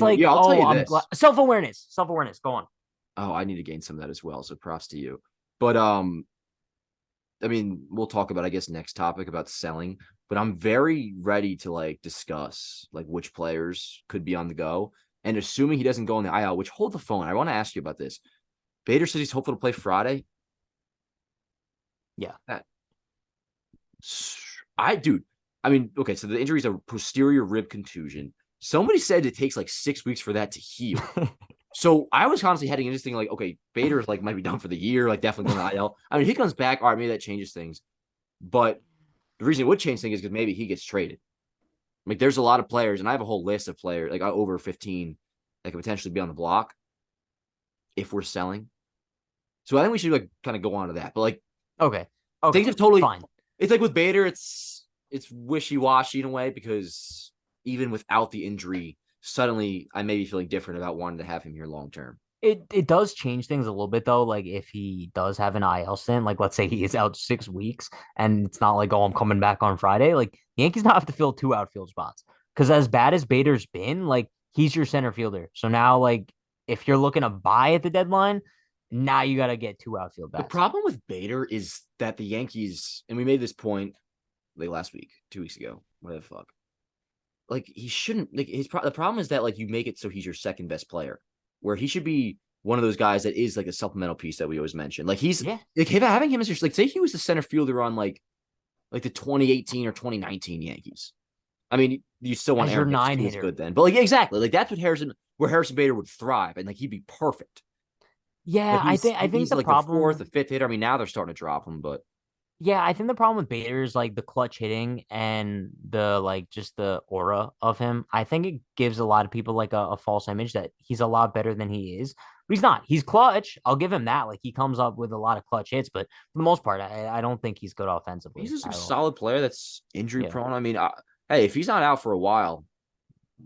like yeah, I'll tell you this.
Self-awareness. Self-awareness. Go on.
Oh, I need to gain some of that as well. So props to you. But I mean, we'll talk about, I guess, next topic about selling, but I'm very ready to like discuss like which players could be on the go. And assuming he doesn't go on the IL, which hold the phone. I want to ask you about this. Bader says he's hopeful to play Friday.
Yeah.
I mean, okay, so the injury is a posterior rib contusion. Somebody said it takes like 6 weeks for that to heal. So I was constantly heading into this thing like, okay, Bader's like might be done for the year, like definitely going to IL. I mean, he comes back, all right, maybe that changes things. But the reason it would change things is because maybe he gets traded. Like there's a lot of players, and I have a whole list of players, like over 15, that could potentially be on the block if we're selling. So I think we should like kind of go on to that. But like,
okay,
things have totally
fine.
It's like with Bader, it's wishy-washy in a way because even without the injury, suddenly I may be feeling different about wanting to have him here long term.
It does change things a little bit though. Like if he does have an IL stint, like let's say he is out 6 weeks and it's not like, oh, I'm coming back on Friday. Like the Yankees not have to fill 2 outfield spots. Because as bad as Bader's been, like he's your center fielder. So now like if you're looking to buy at the deadline, now you gotta get 2 outfield bats.
The problem with Bader is that the Yankees, and we made this point like last week, 2 weeks ago, whatever the fuck. Like he shouldn't like the problem is that like you make it so he's your second best player, where he should be one of those guys that is like a supplemental piece that we always mention. Like he's like having him as your like say he was the center fielder on like the 2018 or 2019 Yankees. I mean, you still want Aaron Boone good then, but like exactly like that's what Harrison Bader would thrive and like he'd be perfect.
Yeah,
Like
I think
he's
the
like the fourth,
problem.
the fifth hitter. I mean, now they're starting to drop him, but
Yeah, I think the problem with Bader is like the clutch hitting and the like just the aura of him. I think it gives a lot of people like a false image that he's a lot better than he is. But he's not. He's clutch. I'll give him that. Like he comes up with a lot of clutch hits, but for the most part, I don't think he's good
he's
offensively
just a
at all.
solid player that's injury
Yeah.
prone. I mean, hey, if he's not out for a while,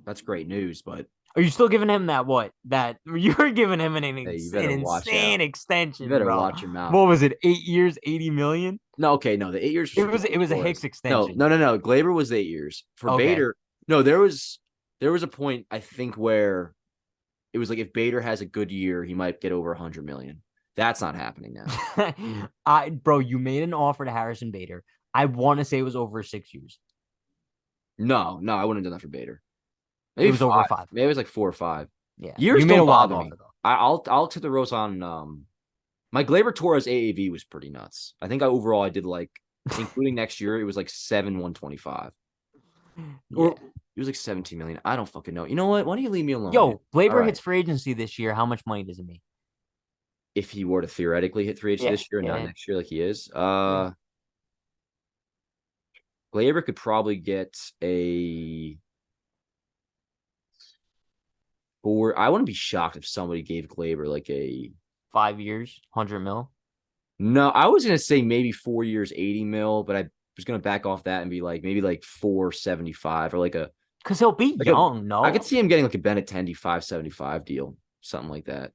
that's great news. But
Are you still giving him that what? That you're giving him
hey, you
an
better watch
insane
out. You
extension,
better
bro.
watch your mouth.
What was it? 8 years, 80 million?
No, okay, no, the 8 years was
It was a
ridiculous.
Hicks
No,
extension.
no, no, no. Glaber was 8 years for
Okay.
Bader. No, there was a point I think where it was like if Bader has a good year, he might get over 100 million. That's not happening now.
Bro, you made an offer to Harrison Bader. I want to say it was over 6 years.
No, no, I wouldn't have done that for Bader.
It
Maybe
was over
five.
5.
Maybe it was like 4 or 5.
Yeah. You
Years
made a
don't
wild
bother
offer
me.
though.
I'll tip the rose on. My Glaber Torres AAV was pretty nuts. I think overall I did like, including next year, it was like 7,125, or
Yeah.
it was like 17 million. I don't fucking know. You know what? Why don't you leave me alone, dude?
Yo,
All
Glaber
right.
hits free agency this year. How much money does it mean?
If he were to theoretically hit free agency
Yeah.
this year and not
Yeah.
next year, like he is,
Yeah.
Glaber could probably get a four. I wouldn't be shocked if somebody gave Glaber like a
5 years, 100 mil.
no. I was gonna say maybe 4 years, 80 mil, but I was gonna back off that and be like maybe like 475 or
Because he'll be
like a.
young,
I could
no?
see him getting like a Benintendi 575 deal, something like that.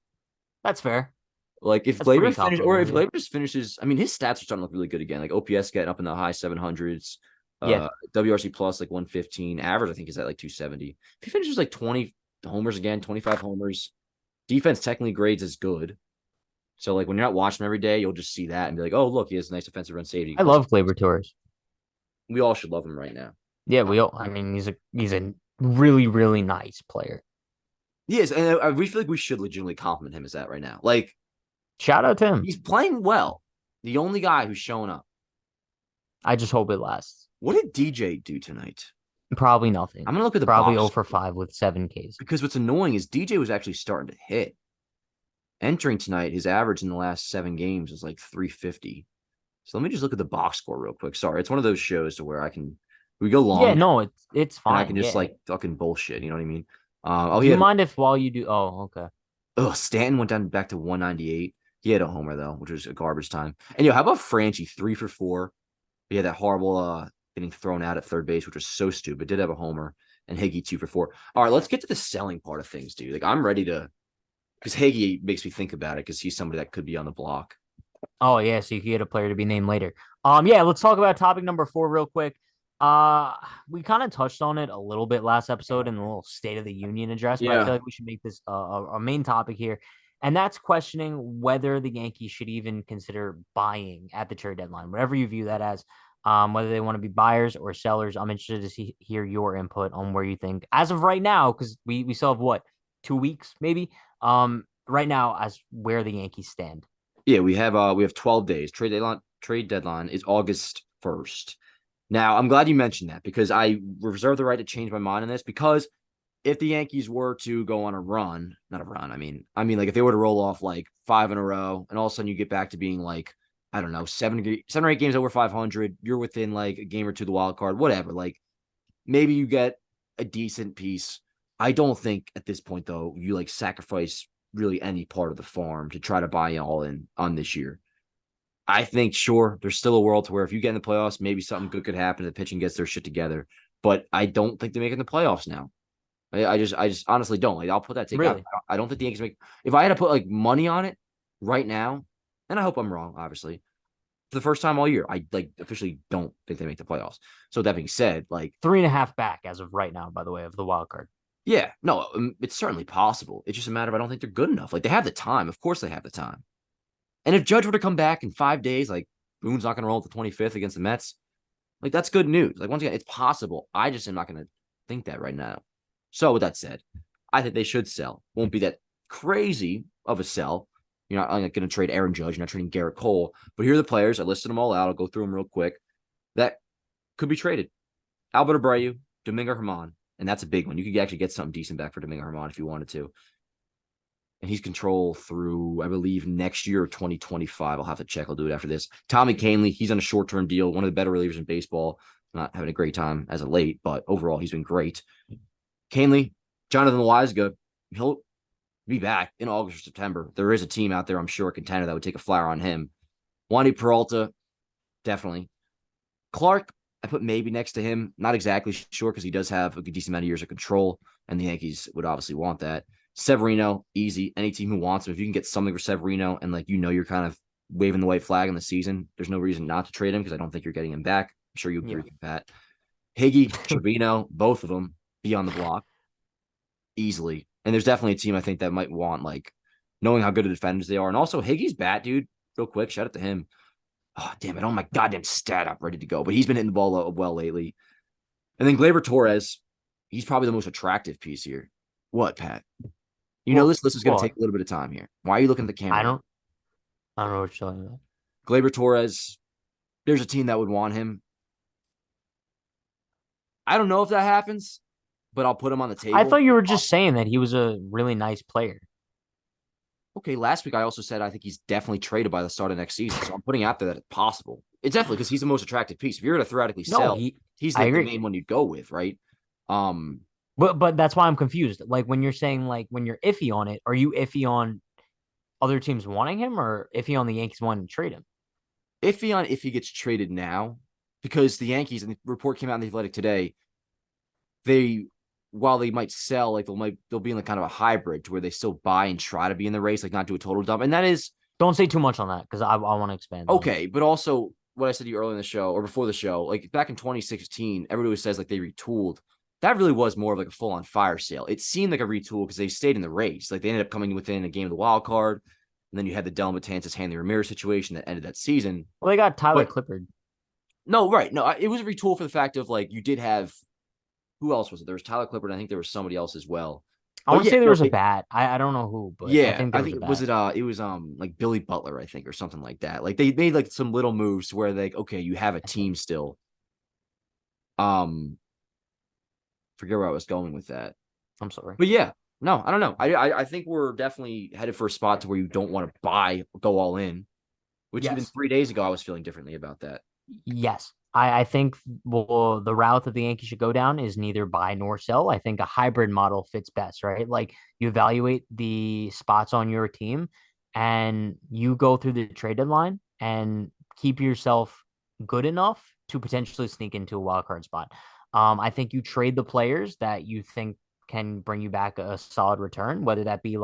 That's fair.
Like if
That's pretty
Glaber finish or
comparable,
if
yeah.
Glaber just finishes, I mean his stats are starting to look really good again. Like OPS getting up in the high 700s,
Yeah.
WRC plus like 115, average I think is at like 270. If he finishes like 20 homers again, 25 homers, defense technically grades as good. So like when you're not watching him every day, you'll just see that and be like, oh look, he has a nice offensive run safety.
I love Glaber Torres.
We all should love him right now.
Yeah, we all I mean he's a really, really nice player.
He is, and we feel like we should legitimately compliment him as that right now. Like
Shout out to him.
he's playing well. The only guy who's showing up.
I just hope it lasts.
What did DJ do tonight?
Probably nothing.
I'm gonna look at the
Probably
box
0 for
score
5 with 7 Ks.
because what's annoying is DJ was actually starting to hit. Entering tonight, his average in the last 7 games was like 350. So let me just look at the box score real quick. Sorry, it's one of those shows to where we go
Yeah,
long
no, it's
and I can
fine.
just
Yeah.
like fucking bullshit. You know what I mean?
Do you mind if while you do? Oh, okay.
Stanton went down back to 198. He had a homer though, which was a garbage time. And how about Franchi 3 for 4? He had that horrible getting thrown out at third base, which was so stupid. Did have a homer, and Higgy 2 for 4. All right, let's get to the selling part of things, dude. Like I'm ready to, because Higgy makes me think about it because he's somebody that could be on the block.
Oh yeah, so you can get a player to be named later. Yeah, let's talk about topic number 4 real quick. Uh, we kind of touched on it a little bit last episode in the little State of the Union address, but I feel
Yeah.
like we should make this a main topic here, and that's questioning whether the Yankees should even consider buying at the trade deadline, whatever you view that as. Whether they want to be buyers or sellers, I'm interested to hear your input on where you think, as of right now, because we still have what 2 weeks maybe. Right now, as where the Yankees stand.
Yeah, we have 12 days. Trade deadline is August 1st. Now, I'm glad you mentioned that because I reserve the right to change my mind on this because if the Yankees were to go on a run, not a run, I mean like if they were to roll off like 5 in a row and all of a sudden you get back to being like, I don't know, 7 or 8 games over 500, you're within like a game or two of the wild card, whatever. Like maybe you get a decent piece. I don't think at this point though, you like sacrifice really any part of the farm to try to buy all in on this year. I think sure, there's still a world to where if you get in the playoffs, maybe something good could happen. The pitching gets their shit together, but I don't think they make it in the playoffs now. I just honestly don't. Like I'll put that take out.
Really?
I don't think the Yankees make. If I had to put like money on it right now, and I hope I'm wrong, obviously, for the first time all year, I like officially don't think they make the playoffs. So that being said, like
3.5 back as of right now, by the way, of the wild card.
yeah, no, it's certainly possible. It's just a matter of I don't think they're good enough. Like they have the time, of course they have the time. And if Judge were to come back in 5 days, like Boone's not going to roll at the 25th against the Mets, like that's good news. Like once again, it's possible. I just am not going to think that right now. So with that said, I think they should sell. Won't be that crazy of a sell. You're not going to trade Aaron Judge. You're not trading Garrett Cole. But here are the players. I listed them all out. I'll go through them real quick. That could be traded. Albert Abreu, Domingo Herman, and that's a big one. You could actually get something decent back for Domingo Herman if you wanted to. and he's control through, I believe, next year, 2025. I'll have to check. I'll do it after this. Tommy Kahnle, he's on a short-term deal, one of the better relievers in baseball. Not having a great time as of late, but overall, he's been great. Kahnle, Jonathan Loizaga, he'll be back in August or September. There is a team out there, I'm sure, a contender that would take a flyer on him. Wandy Peralta, definitely. Clark, I put maybe next to him. Not exactly sure because he does have a decent amount of years of control, and the Yankees would obviously want that. Severino, easy. Any team who wants him, if you can get something for Severino and you're kind of waving the white flag in the season, there's no reason not to trade him because I don't think you're getting him back. I'm sure you agree with that. Higgy, Trevino, both of them be on the block easily. And there's definitely a team I think that might want knowing how good of defenders they are. And also Higgy's bat, dude, real quick, shout out to him. Oh, damn it. Oh, my goddamn stat up, ready to go. But he's been hitting the ball well lately. And then Gleyber Torres, he's probably the most attractive piece here. What, Pat? This list is going to take a little bit of time here. Why are you looking at the camera?
I don't know what you're talking about.
Gleyber Torres, there's a team that would want him. I don't know if that happens, but I'll put him on the table.
I thought you were just saying that he was a really nice player.
Okay, last week I also said I think he's definitely traded by the start of next season, so I'm putting out there that it's possible. It's definitely because he's the most attractive piece. If you're going to theoretically sell, he's the main one you'd go with, right?
But that's why I'm confused. Like when you're saying when you're iffy on it, are you iffy on other teams wanting him or iffy on the Yankees wanting to trade him?
Iffy on if he gets traded now, because the Yankees, and the report came out in the Athletic today, while they might sell, they'll be in kind of a hybrid to where they still buy and try to be in the race, not do a total dump. And that is,
don't say too much on that because I want to expand.
Okay, but also what I said to you earlier in the show or before the show, back in 2016, everybody says they retooled. That really was more of a full-on fire sale. It seemed like a retool because they stayed in the race. They ended up coming within a game of the wild card, and then you had the Dellin Betances, Hanley Ramirez situation that ended that season.
Well, they got Tyler Clippard.
No, right. No, it was a retool for the fact of you did have, who else was it? There was Tyler Clippard. I think there was somebody else as well.
I want to say there was a bat. I don't know who, but I think there was a bat.
It was Billy Butler, I think, or something like that. They made some little moves where okay, you have a team still. Forget where I was going with that.
I'm sorry.
But yeah, no, I don't know. I think we're definitely headed for a spot to where you don't want to go all in, which even 3 days ago, I was feeling differently about that.
Yes. I think the route that the Yankees should go down is neither buy nor sell. I think a hybrid model fits best, right? You evaluate the spots on your team and you go through the trade deadline and keep yourself good enough to potentially sneak into a wild card spot. I think you trade the players that you think can bring you back a solid return, whether that be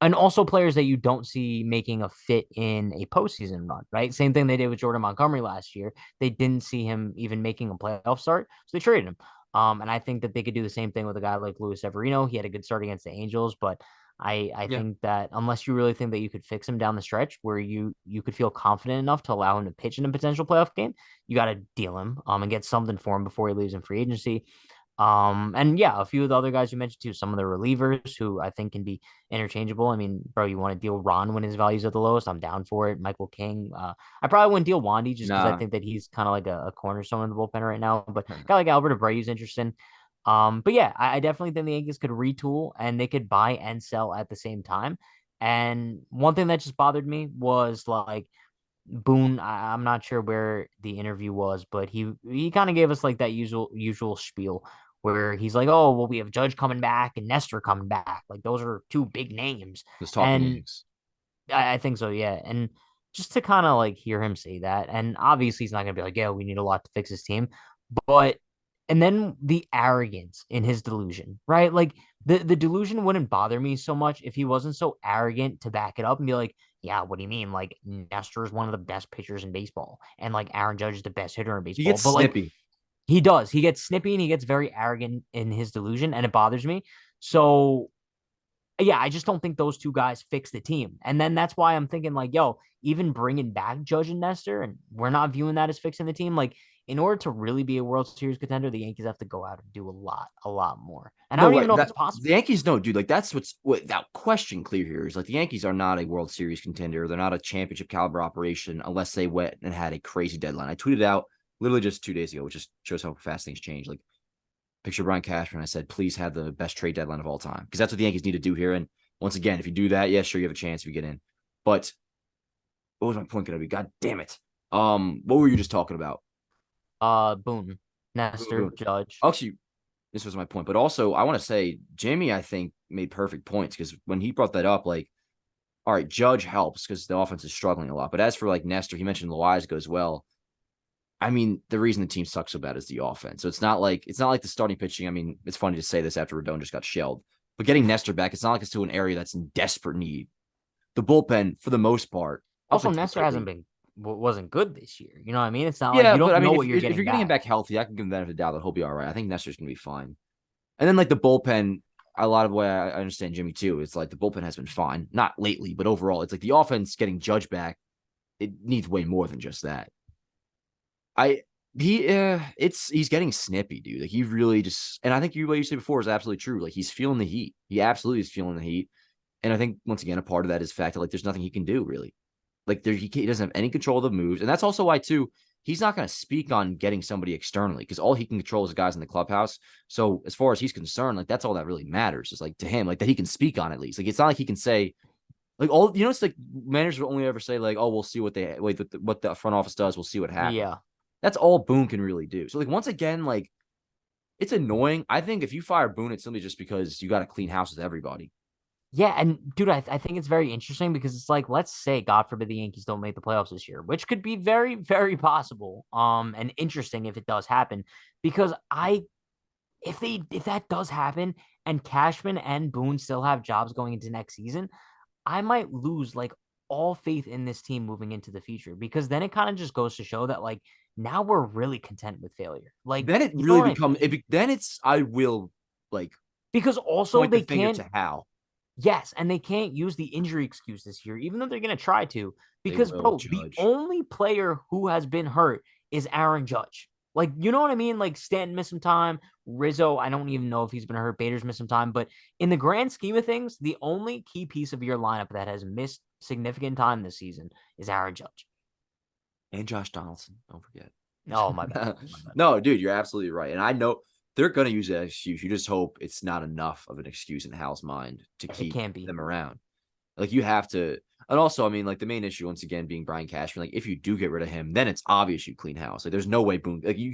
and also players that you don't see making a fit in a postseason run, right? Same thing they did with Jordan Montgomery last year. They didn't see him even making a playoff start, so they traded him. And I think that they could do the same thing with a guy like Luis Severino. He had a good start against the Angels, but I think that unless you really think that you could fix him down the stretch where you could feel confident enough to allow him to pitch in a potential playoff game, you got to deal him and get something for him before he leaves in free agency. And a few of the other guys you mentioned too, some of the relievers who I think can be interchangeable. I mean, bro, you want to deal Ron when his value's at the lowest? I'm down for it. Michael King. I probably wouldn't deal Wandy just because I think that he's kind of like a cornerstone in the bullpen right now. But guy like Albert Abreu's interesting. But yeah, I definitely think the Yankees could retool and they could buy and sell at the same time. And one thing that just bothered me was Boone. I'm not sure where the interview was, but he kind of gave us that usual spiel where he's like, oh, well, we have Judge coming back and Nestor coming back. Those are two big names.
Let's talk names.
I think so, yeah. And just to kind of hear him say that, and obviously he's not going to be like, yeah, we need a lot to fix his team. But, and then the arrogance in his delusion, right? The delusion wouldn't bother me so much if he wasn't so arrogant to back it up and be like, yeah, what do you mean? Nestor is one of the best pitchers in baseball. And Aaron Judge is the best hitter in baseball.
He gets snippy.
He does. He gets snippy and he gets very arrogant in his delusion, and it bothers me. So, yeah, I just don't think those two guys fix the team. And then that's why I'm thinking even bringing back Judge and Nestor, and we're not viewing that as fixing the team. In order to really be a World Series contender, the Yankees have to go out and do a lot more. And I don't even know if it's possible.
The Yankees don't, dude. That's what's without question clear here is the Yankees are not a World Series contender. They're not a championship caliber operation unless they went and had a crazy deadline. I tweeted out literally just 2 days ago, which just shows how fast things change. Picture Brian Cashman. I said, please have the best trade deadline of all time because that's what the Yankees need to do here. And Once again, if you do that, yeah, sure, you have a chance if you get in. But what was my point going to be? God damn it. What were you just talking about?
Boone,
Boom,
Nestor,
boom.
Judge.
Actually, this was my point. But also, I want to say Jamie, I think, made perfect points because when he brought that up, like, all right, Judge helps because the offense is struggling a lot. But as for like Nestor, he mentioned Loizaga as well. I mean, the reason the team sucks so bad is the offense. So it's not like the starting pitching. I mean, it's funny to say this after Rodon just got shelled, but getting Nestor back, it's not like it's to an area that's in desperate need. The bullpen, for the most part, up
Also,
until
Nestor hasn't
lately.
been wasn't good this year. You know what I mean? It's not like
Yeah,
you
but
don't
I
know
mean,
what
if
you're
if
getting
you're getting him
back.
back healthy, I can give him the benefit of the doubt that he'll be all right. I think Nestor's gonna be fine. And then like the bullpen, a lot of the way I understand Jimmy too. It's like the bullpen has been fine, not lately, but overall, it's like the offense getting Judge back. It needs way more than just that. I he's getting snippy, dude. Like he really just, and I think what you said before is absolutely true. Like he's feeling the heat. He absolutely is feeling the heat. And I think once again, a part of that is the fact that like there's nothing he can do really. Like he doesn't have any control of the moves, and that's also why too he's not going to speak on getting somebody externally because all he can control is the guys in the clubhouse. So as far as he's concerned, like that's all that really matters is like to him, like that he can speak on at least. Like it's not like he can say like all it's like managers will only ever say like, oh, we'll see what they wait what the front office does. We'll see what happens.
Yeah.
That's all Boone can really do. So like once again, like it's annoying. I think if you fire Boone, it's simply just because you got to clean house with everybody.
Yeah, and dude, I think it's very interesting because it's like, let's say, God forbid, the Yankees don't make the playoffs this year, which could be very, very possible. And interesting if it does happen, because if that does happen and Cashman and Boone still have jobs going into next season, I might lose like all faith in this team moving into the future because then it kind of just goes to show that like now we're really content with failure. Like,
Then it
you know
really
what I
becomes
mean?
then it's I will like
Because also
point the
they
finger
can't.
to Hal.
Yes, and they can't use the injury excuse this year, even though they're going to try to.
They
Because,
will
bro, the
judge.
only player who has been hurt is Aaron Judge. Like, you know what I mean? Like, Stanton missed some time. Rizzo, I don't even know if he's been hurt. Bader's missed some time. But in the grand scheme of things, the only key piece of your lineup that has missed significant time this season is Aaron Judge.
And Josh Donaldson, don't forget.
Oh, my bad. My bad.
No, dude, you're absolutely right. And I know they're going to use that excuse. You just hope it's not enough of an excuse in Hal's mind to
It
keep
can't be.
them around. Like you have to, and also, I mean, like the main issue once again being Brian Cashman. Like if you do get rid of him, then it's obvious you clean house. Like there's no way Boone. Like you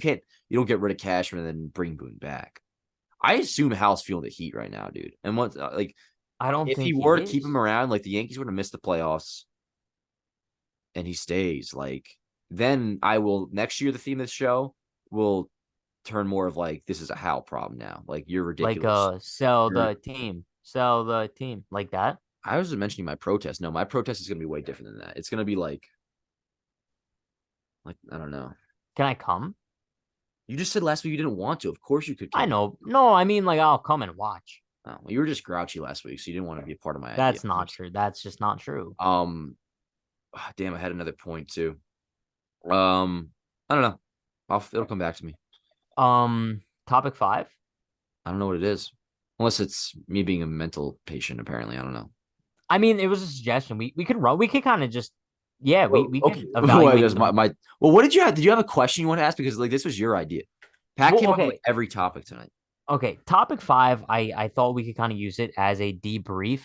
don't get rid of Cashman and then bring Boone back. I assume Hal's feeling the heat right now, dude. And once like
I don't
if he
think
were
he
to keep him
is.
around, like the Yankees would have missed the playoffs, and he stays, like then I will next year. The theme of the show will turn more of like this is a Hal problem now. Like you're
Like,
ridiculous.
sell
You're
the team. Sell the team. Like that.
I was mentioning my protest. No, my protest is going to be way different than that. It's going to be like I don't know.
Can I come?
You just said last week you didn't want to. Of course you could
I
come.
know. No, I mean, like, I'll come and watch.
Oh, well, you were just grouchy last week, so you didn't want to be a part of my idea.
That's not true. That's just not true.
Damn, I had another point too. I don't know. It'll come back to me.
Topic 5.
I don't know what it is, unless it's me being a mental patient. Apparently, I don't know.
I mean, it was a suggestion. We could run. We could kind of just, yeah. We
Oh,
we
okay.
can
Well, I
evaluate
guess
them.
my well, what did you have? Did you have a question you want to ask? Because like this was your idea. Pat
Well,
came up with like
okay,
every topic tonight.
okay. Topic 5. I thought we could kind of use it as a debrief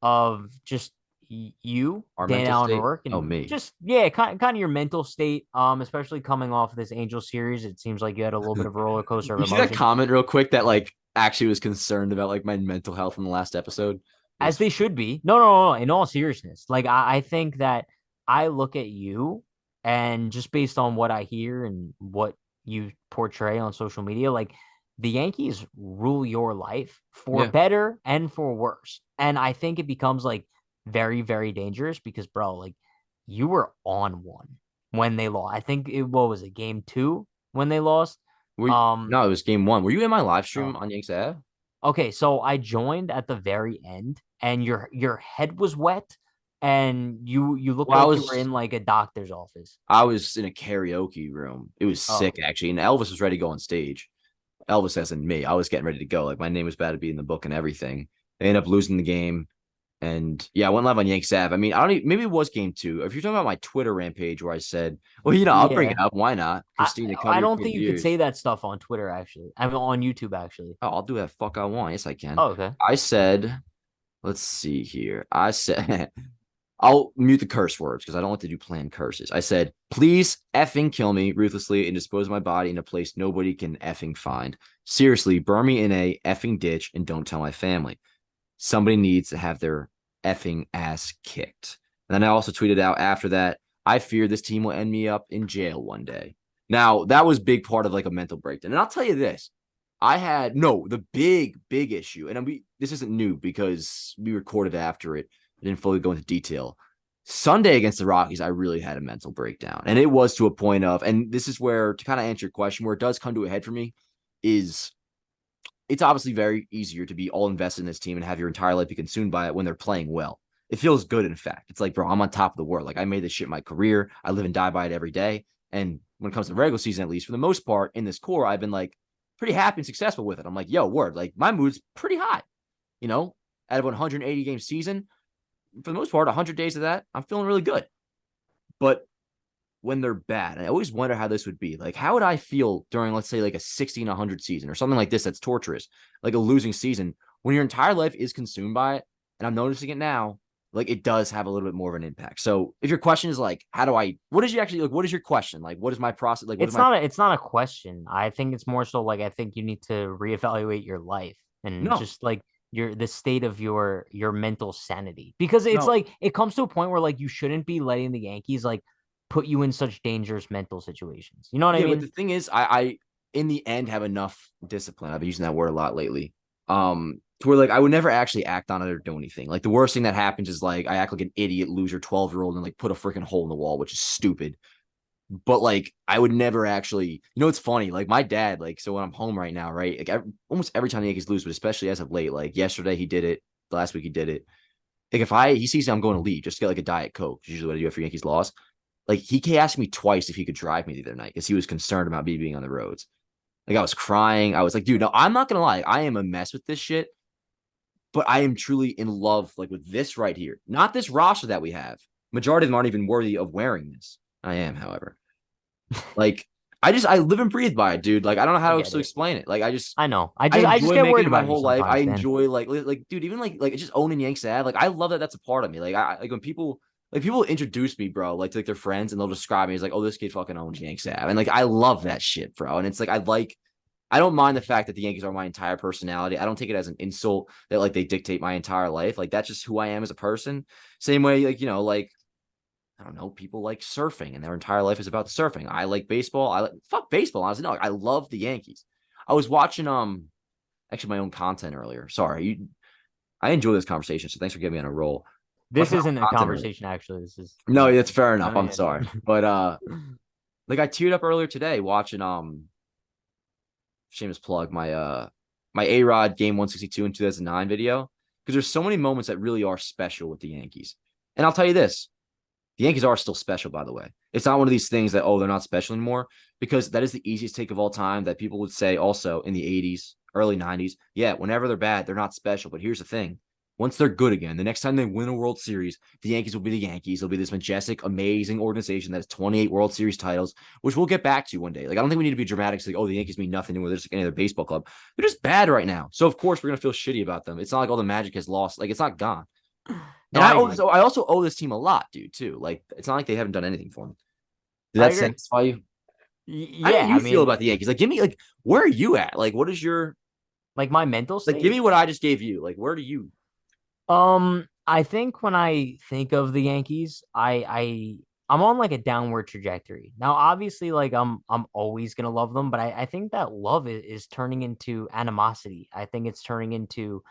of just you,
Our
Dan
mental
Allen
state.
Rourke,
Oh,
and
me.
just yeah, kind of your mental state. Especially coming off of this Angel series, it seems like you had a little bit of a roller coaster of
You see that
emotions,
comment real quick that like actually was concerned about like my mental health in the last episode. It
as
was
they should be. No, no, no. In all seriousness, like I think that I look at you, and just based on what I hear and what you portray on social media, like the Yankees rule your life for
yeah.
better and for worse. And I think it becomes like very, very dangerous because, bro, like you were on one when they lost. I think it what was it, game 2 when they lost. Um,
No, it was game one. Were you in my live stream
oh,
on Yanks Ave?
okay, so I joined at the very end, and your head was wet, and you looked
Well, I
like you were
was
in like a doctor's office.
I was in a karaoke room. It was
Oh,
sick actually, and Elvis was ready to go on stage. Elvis as in me. I was getting ready to go. Like my name was about to be in the book and everything. They ended up losing the game. And yeah, I went live on Yanks Ave. I mean, I don't even, maybe it was game 2. If you're talking about my Twitter rampage where I said, well, I'll bring
yeah.
it up. Why not?
I
Christina, cover
I
your
don't
fucking
think you could say
ears.
that stuff on Twitter. Actually, I mean on YouTube. Actually.
Oh, I'll do that fuck I want. Yes, I can.
Oh, okay.
I said let's see here. I said, I'll mute the curse words because I don't like to do planned curses. I said, please effing kill me ruthlessly and dispose of my body in a place nobody can effing find. Seriously, burn me in a effing ditch and don't tell my family. Somebody needs to have their effing ass kicked. And then I also tweeted out after that, I fear this team will end me up in jail one day. Now, that was big part of like a mental breakdown. And I'll tell you this. I had the big issue, and this isn't new because we recorded after it. I didn't fully go into detail. Sunday against the Rockies, I really had a mental breakdown. And it was to a point of, and this is where, to kind of answer your question, where it does come to a head for me, is it's obviously very easier to be all invested in this team and have your entire life be consumed by it when they're playing well. It feels good, in fact. It's like, bro, I'm on top of the world. Like, I made this shit my career. I live and die by it every day. And when it comes to the regular season, at least, for the most part, in this core, I've been like pretty happy and successful with it. I'm like, yo, word, like my mood's pretty high. Out of a 180 game season, for the most part, 100 days of that, I'm feeling really good. But when they're bad, I always wonder how this would be. Like, how would I feel during, let's say, like a 60 and 100 season or something like this that's torturous, like a losing season, when your entire life is consumed by it? And I'm noticing it now. Like, it does have a little bit more of an impact. So if your question is like, what is your question? Like, what is my process? Like,
It's not a question. I think it's more so like, I think you need to reevaluate your life and
no,
just like the state of your mental sanity, because it's
no.
like it comes to a point where like you shouldn't be letting the Yankees like put you in such dangerous mental situations. You know what I
Yeah, but
mean?
the thing is, I in the end have enough discipline. I've been using that word a lot lately. To where like I would never actually act on it or do anything. Like the worst thing that happens is like I act like an idiot loser 12-year-old and like put a freaking hole in the wall, which is stupid. But like I would never actually, it's funny. Like my dad, like so when I'm home right now, right? Like almost every time the Yankees lose, but especially as of late, like yesterday he did it, last week he did it. Like if he sees I'm going to leave, just get like a Diet Coke, which is usually what I do after Yankees loss. Like he asked me twice if he could drive me the other night because he was concerned about me being on the roads. Like I was crying. I was like, dude, no, I'm not gonna lie. I am a mess with this shit, but I am truly in love, like with this right here. Not this roster that we have. Majority of them aren't even worthy of wearing this. I am, however. Like I live and breathe by it, dude. Like I don't know
I
how else
get
to
it.
explain it. Like
I know.
I
I just
enjoy
get
making
worried
it my
about you
whole life. I
sometimes, Dan.
enjoy like dude, even like just owning Yanks Ave. Like I love that that's a part of me. Like when people introduce me, bro, like to like their friends and they'll describe me as like, oh, this kid fucking owns Yanks Ave. And like I love that shit, bro. And it's like I don't mind the fact that the Yankees are my entire personality. I don't take it as an insult that like they dictate my entire life. Like that's just who I am as a person. Same way, like, like I don't know, people like surfing and their entire life is about surfing. I like baseball. Fuck baseball. Honestly, no, like, I love the Yankees. I was watching actually my own content earlier. Sorry, I enjoy this conversation, so thanks for getting me on a roll.
This
Watching my
isn't a
own content earlier.
conversation, actually. This is
No, that's fair enough. I'm
yeah.
sorry, but like I teared up earlier today watching shameless plug my A Rod game 162 in 2009 video because there's so many moments that really are special with the Yankees, and I'll tell you this. The Yankees are still special, by the way. It's not one of these things that, oh, they're not special anymore, because that is the easiest take of all time that people would say also in the 80s, early 90s. Yeah, whenever they're bad, they're not special. But here's the thing. Once they're good again, the next time they win a World Series, the Yankees will be the Yankees. They'll be this majestic, amazing organization that has 28 World Series titles, which we'll get back to one day. Like, I don't think we need to be dramatic. Like, oh, the Yankees mean nothing anymore. They're just like any other baseball club. They're just bad right now. So, of course, we're going to feel shitty about them. It's not like all the magic has lost. Like, it's not gone.
No,
And
I agree.
I also owe this team a lot, dude, too. Like, it's not like they haven't done anything for me. Did
I
that
agree.
satisfy you? How do
Yeah, I
you feel
mean,
about the Yankees? Like, give me, like, where are you at? Like, what is your,
like my mental
like, give
state.
me what I just gave you. Like, where do you,
I think when I think of the Yankees, I'm on like a downward trajectory. Now, obviously, like I'm always gonna love them, but I think that love is turning into animosity. I think it's turning into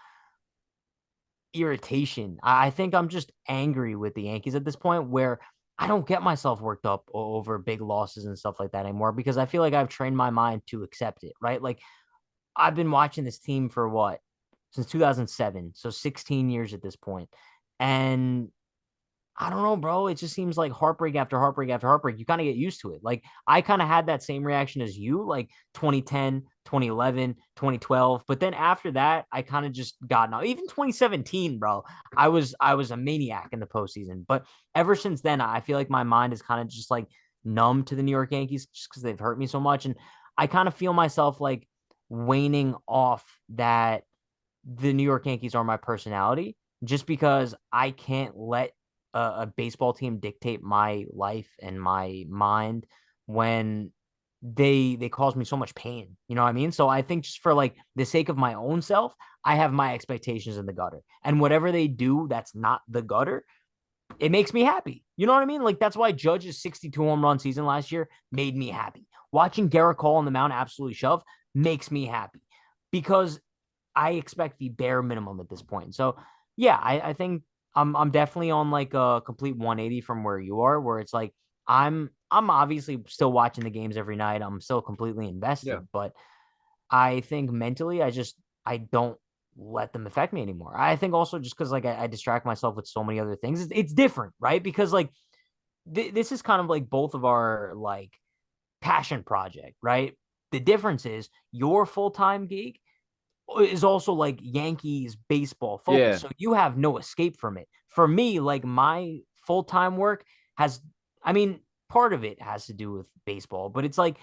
irritation. I think I'm just angry with the Yankees at this point where I don't get myself worked up over big losses and stuff like that anymore, because I feel like I've trained my mind to accept it, right? Like I've been watching this team for what? Since 2007. So 16 years at this point. And I don't know, bro. It just seems like heartbreak after heartbreak after heartbreak. You kind of get used to it. Like I kind of had that same reaction as you, like 2010, 2011, 2012. But then after that, I kind of just got now. Even 2017, bro. I was a maniac in the postseason. But ever since then, I feel like my mind is kind of just like numb to the New York Yankees just because they've hurt me so much. And I kind of feel myself like waning off that the New York Yankees are my personality. just because I can't let a baseball team dictate my life and my mind when they cause me so much pain. You know what I mean? So I think just for like the sake of my own self, I have my expectations in the gutter. And whatever they do that's not the gutter, it makes me happy. You know what I mean? Like that's why Judge's 62 home run season last year made me happy. Watching Garrett Cole on the mound absolutely shove makes me happy because I expect the bare minimum at this point. So yeah, I think I'm definitely on like a complete 180 from where you are, where it's like I'm obviously still watching the games every night. I'm still completely
Yeah.
invested, but I think mentally I don't let them affect me anymore. I think also just because like I distract myself with so many other things. It's different, right? Because like this is kind of like both of our like passion project, right? The difference is your full-time gig is also like Yankees baseball focus.
Yeah.
So you have no escape from it. For me, like my full-time work has, I mean, part of it has to do with baseball, but it's like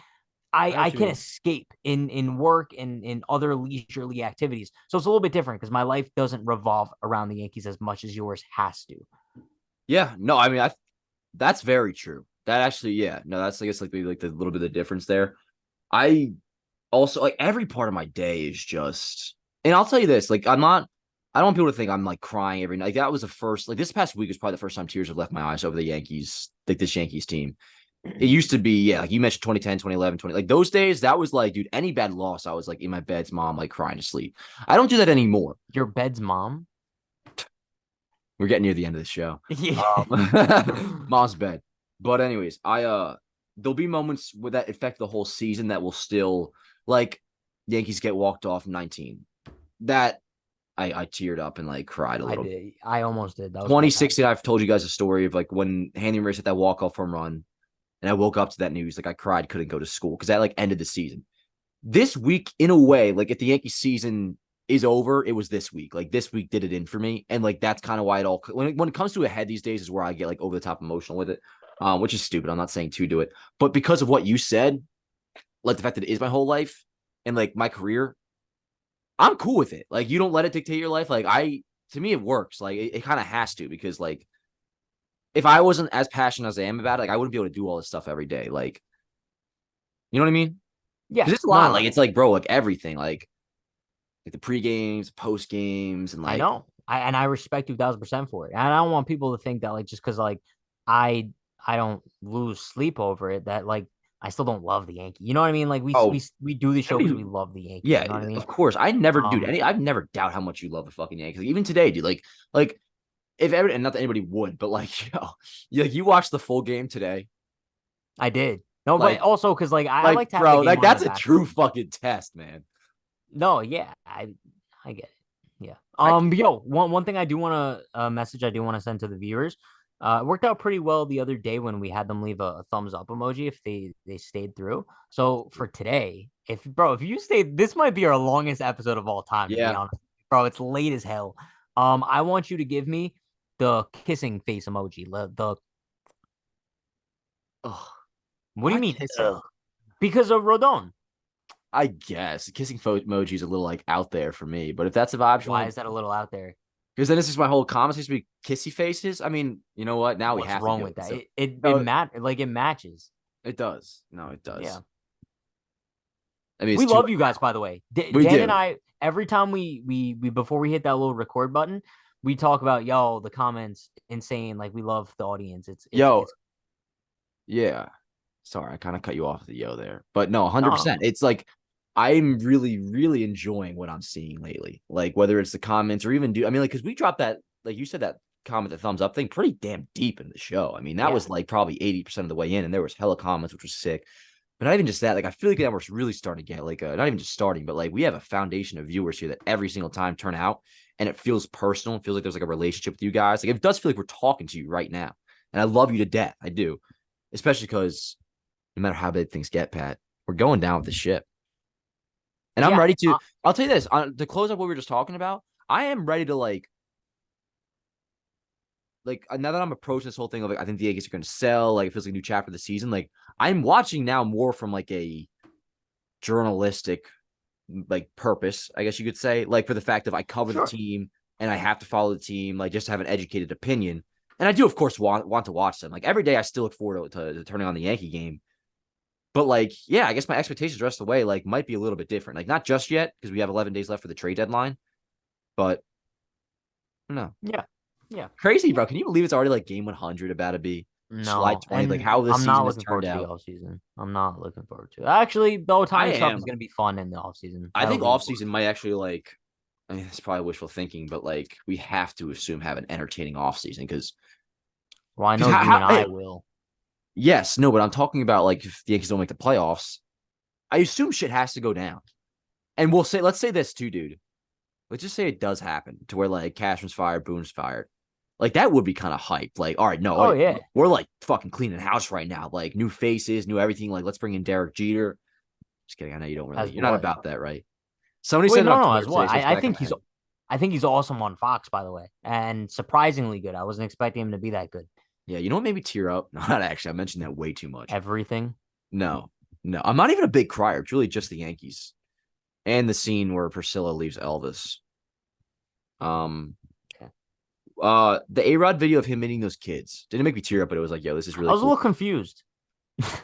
I know
I
what you
can
mean.
escape in work and in other leisurely activities. So it's a little bit different because my life doesn't revolve around the Yankees as much as yours has to.
Yeah. No, I mean, that's very true. That actually, yeah. No, that's I guess like maybe like the little bit of difference there. I also like every part of my day is just, and I'll tell you this, like I don't want people to think I'm like crying every night. Like that was the first, like this past week was probably the first time tears have left my eyes over the Yankees, like this Yankees team. It used to be, yeah, like you mentioned 2010, 2011, 20, like those days, that was like, dude, any bad loss, I was like in my bed's mom, like crying to sleep. I don't do that anymore.
Your bed's mom.
We're getting near the end of the show.
Yeah.
Mom's bed. But anyways, there'll be moments where that affect the whole season that will still like Yankees get walked off 19. That I teared up and like cried a
I
little.
did. I almost did. That was quite bad.
2016, I've told you guys a story of like when Hanley Race hit that walk-off home run, and I woke up to that news. Like I cried, couldn't go to school because that like ended the season. This week, in a way, like if the Yankee season is over, it was this week. Like this week did it in for me, and like that's kind of why it all when it comes to a head these days is where I get like over the top emotional with it, which is stupid. I'm not saying to do it, but because of what you said, like the fact that it is my whole life and like my career, I'm cool with it. Like you don't let it dictate your life. Like to me, it works. Like it kind of has to because like if I wasn't as passionate as I am about it, like I wouldn't be able to do all this stuff every day. Like you know what I mean?
Yeah.
Because it's a
No,
lot.
no,
Like
no.
it's like bro, like everything. Like the pre games, post games, and
I
like
know. I respect you 1,000% for it. And I don't want people to think that like just because like I I don't lose sleep over it that like I still don't love the Yankee. You know what I mean? Like
oh,
we do the
I
show because we
mean,
love the Yankees.
yeah,
You know what I mean?
of course. I never, dude.
Um,
I've never doubt how much you love the fucking Yankees. Like, even today, dude. Like if ever, and not that anybody would, but like, you watched the full game today.
I did. No, but
Like,
also because like I like to have the
bro,
game
like
on in the
that's a true
background.
fucking test, man.
No, yeah, I get it. Yeah.
I can't.
Yo, one thing I do want to message I do want to send to the viewers. It worked out pretty well the other day when we had them leave a thumbs up emoji if they stayed through. So for today, if you stayed, this might be our longest episode of all time, to be
Yeah.
honest. Bro, it's late as hell. I want you to give me the kissing face emoji. The
Ugh,
what do you
why
mean?
kissing?
Ugh? Because of Rodon.
I guess kissing emoji is a little like out there for me, but if that's an option,
Why is that a little out there?
because then this is my whole comments used to be kissy faces. I mean, you know what? Now we
What's
have to
wrong
do
with
it.
that?
So
It
no,
like it matches.
it does. No, it
Yeah.
does. I mean, it's
We
too
love
late
you guys,
now.
by the way.
We
Dan and
do.
I, every time we before we hit that little record button, we talk about yo the comments insane. Like we love the audience.
Yo,
It's
yeah. Sorry, I kind of cut you off the yo there. But no,
no
100%. It's like I'm really, really enjoying what I'm seeing lately. Like whether it's the comments or even I mean, like, because we dropped that, like you said, that comment, the thumbs up thing pretty damn deep in the show. I mean, that
yeah
was like probably 80% of the way in, and there was hella comments, which was sick. But not even just that, like I feel like that we're really starting to get like not even just starting, but like we have a foundation of viewers here that every single time turn out and it feels personal. It feels like there's like a relationship with you guys. Like it does feel like we're talking to you right now. And I love you to death. I do. Especially because no matter how big things get, Pat, we're going down with the ship. And I'm
yeah.
ready to, I'll tell you this, to close up what we were just talking about, I am ready to like now that I'm approaching this whole thing of like I think the Yankees are going to sell, like it feels like a new chapter of the season. Like I'm watching now more from like a journalistic like purpose, I guess you could say, like for the fact of I cover the
Sure.
team. and I have to follow the team, like just to have an educated opinion. And I do, of course, want to watch them. Like every day, I still look forward to turning on the Yankee game. But like, yeah, I guess my expectations the rest of the way like might be a little bit different. Like not just yet because we have 11 days left for the trade deadline, but no,
Yeah. Yeah.
crazy, bro. Can you believe it's already like game 100 about to be July
No,
20th? Like
and
how this
I'm not
season has
looking forward
turned
to the
out.
offseason. I'm not looking forward to it. Actually, the
I
Otani stuff is
am.
going to be fun in the offseason.
I think
That'll be
offseason
important.
might actually like. I mean, it's probably wishful thinking, but like we have to assume have an entertaining offseason because
Well, I know you and I will.
yes, no, but I'm talking about like if the Yankees don't make the playoffs, I assume shit has to go down. And let's say this too, dude. Let's just say it does happen to where like Cashman's fired, Boone's fired. Like that would be kind of hype. Like, all right, no,
Oh, yeah.
we're like fucking cleaning house right now. Like new faces, new everything. Like let's bring in Derek Jeter. Just kidding. I know you don't really.
As
You're not
what?
about that, right? Somebody
Wait,
said it on
no,
Twitter
as
today,
what?
so it's
I
back in
think
my head.
I think he's awesome on Fox, by the way, and surprisingly good. I wasn't expecting him to be that good.
Yeah, you know what made me tear up? No, not actually. I mentioned that way too much.
Everything.
No, no, I'm not even a big crier. It's really just the Yankees and the scene where Priscilla leaves Elvis.
Okay.
The A-Rod video of him meeting those kids didn't make me tear up, but it was like, yo, this is
I
really
was a
cool.
little confused.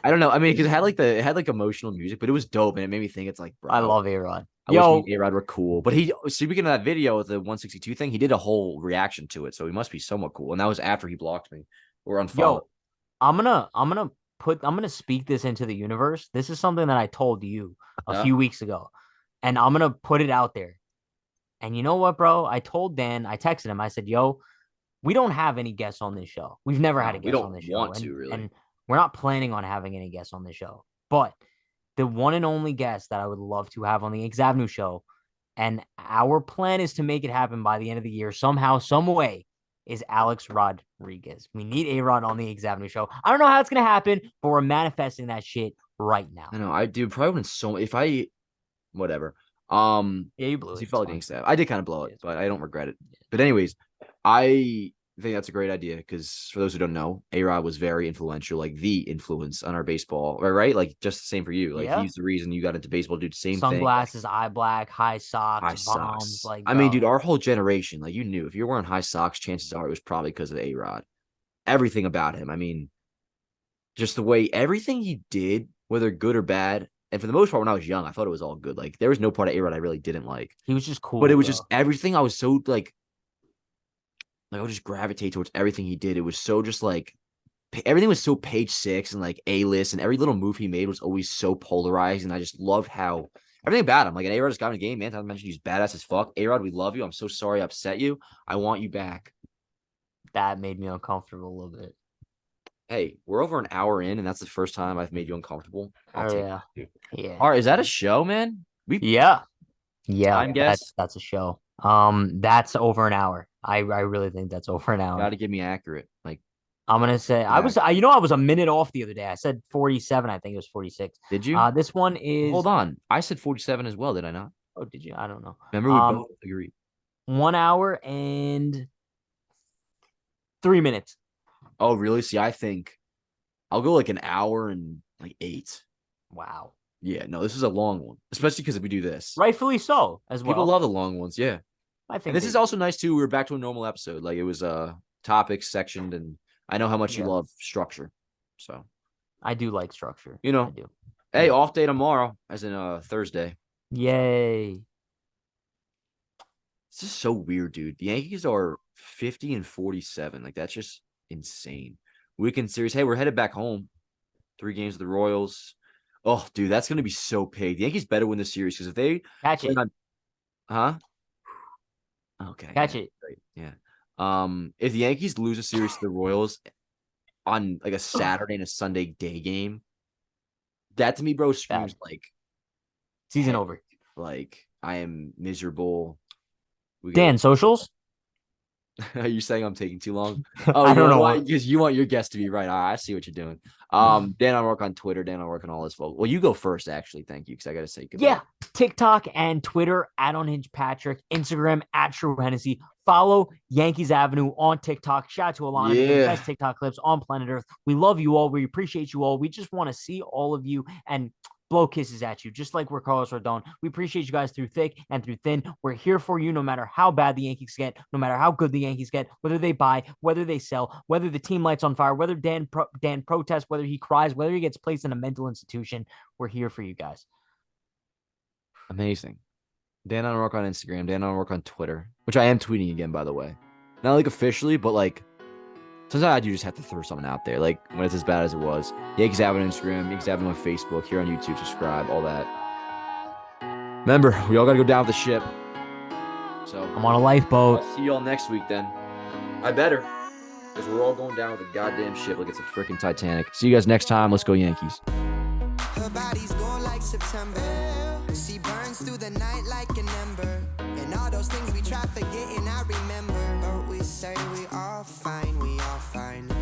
I don't know. I mean, because it had like emotional music, but it was dope, and it made me think it's like, bro,
I love A-Rod.
I wish me
Yo,
and A-Rod were cool. But he speaking of that video with the 162 thing, he did a whole reaction to it, so he must be somewhat cool. And that was after he blocked me or unfollowed.
yo, I'm gonna speak this into the universe. This is something that I told you a few weeks ago, and I'm gonna put it out there. And you know what, bro? I told Dan, I texted him, I said, yo, we don't have any guests on this show. We've never had a
We
guest on
don't
this show.
want to really.
And we're not planning on having any guests on this show. But the one and only guest that I would love to have on the Yankees Avenue Show, and our plan is to make it happen by the end of the year somehow, some way, is Alex Rodriguez. We need A-Rod on the Yankees Avenue Show. I don't know how it's going to happen, but we're manifesting that shit right now.
I know. I do probably wouldn't so if I whatever.
Yeah, you blew it.
He felt like Gangsta. I did kind of blow it,
Yeah,
but I don't regret it. But anyways, I think that's a great idea because for those who don't know, A-Rod was very influential, like the influence on our baseball, right? Like just the same for you. Like
yeah.
he's the reason you got into baseball, dude. Same thing.
Sunglasses, eye black, high socks,
High
bombs.
socks.
Like,
I mean, dude,
bro,
our whole generation, like you knew if you're wearing high socks, chances are it was probably because of A-Rod. Everything about him. I mean, just the way everything he did, whether good or bad. And for the most part, when I was young, I thought it was all good. Like there was no part of A-Rod I really didn't like.
he was just cool.
But it was
bro.
just everything. I was so like I would just gravitate towards everything he did. It was so just like everything was so page 6 and like A-list, and every little move he made was always so polarized. And I just loved how everything about him. Like an A-Rod just got in the game, man. I mentioned he's badass as fuck. A-Rod, we love you. I'm so sorry I upset you. I want you back.
That made me uncomfortable a little bit.
Hey, we're over an hour in, and that's the first time I've made you uncomfortable. I'll take
yeah.
it.
Yeah.
All right, is that a show, man?
Yeah.
Time guess?
That's a show. That's over an hour. I really think that's over an hour.
Got to give me accurate. Like
I'm gonna say I was I was a minute off the other day. I said 47. I think it was 46.
Did you?
This one is.
Hold on. I said 47 as well. Did I not?
Oh, did you? I don't know.
Remember we both agreed.
1 hour and 3 minutes.
Oh, really? See, I think I'll go like an hour and like 8.
Wow.
Yeah, no, this is a long one, especially because if we do this,
Rightfully so, as well.
people love the long ones. Yeah,
I think
and this is also nice too. We were back to a normal episode. Like it was topics sectioned, and I know how much you love structure. So
I do like structure.
You know.
I do.
Hey, off day tomorrow, as in Thursday.
Yay.
It's just so weird, dude. The Yankees are 50 and 47. Like that's just insane. Weekend series. Hey, we're headed back home. 3 games of the Royals. Oh, dude, that's gonna be so paid. The Yankees better win this series because if they
Catch it.
Huh? Okay.
Catch it.
Great. Yeah. If the Yankees lose a series to the Royals on like a Saturday and a Sunday day game, that to me, bro, screams like
season over.
Like I am miserable.
Dan, socials?
Are you saying I'm taking too long?
I don't know why.
Because you want your guest to be right. I see what you're doing. Dan, I work on Twitter. Dan, I work on all this folks. Well, you go first, actually. Thank you, because I gotta say goodbye.
Yeah, TikTok and Twitter at Unhinged Patrick, Instagram at True Hennessy. Follow Yankees Avenue on TikTok. Shout out to Alana, the best TikTok clips on planet Earth. We love you all. We appreciate you all. We just want to see all of you and blow kisses at you, just like we're Carlos Rodon. We appreciate you guys through thick and through thin. We're here for you no matter how bad the Yankees get, no matter how good the Yankees get, whether they buy, whether they sell, whether the team lights on fire, whether Dan protests, whether he cries, whether he gets placed in a mental institution. We're here for you guys.
Amazing. Dan on Rourke on Instagram, Dan on Rourke on Twitter, which I am tweeting again, by the way. Not like officially, but like sometimes I do just have to throw something out there. Like when it's as bad as it was. Yankees Avenue on Instagram, Yankees Avenue on Facebook, here on YouTube, subscribe, all that. Remember, we all got to go down with the ship. So
I'm on a lifeboat.
I'll see you all next week then. I better. Because we're all going down with a goddamn ship like it's a freaking Titanic. See you guys next time. Let's go Yankees.
Her body's going like September. She burns through the night like an ember. And all those things we try to forget.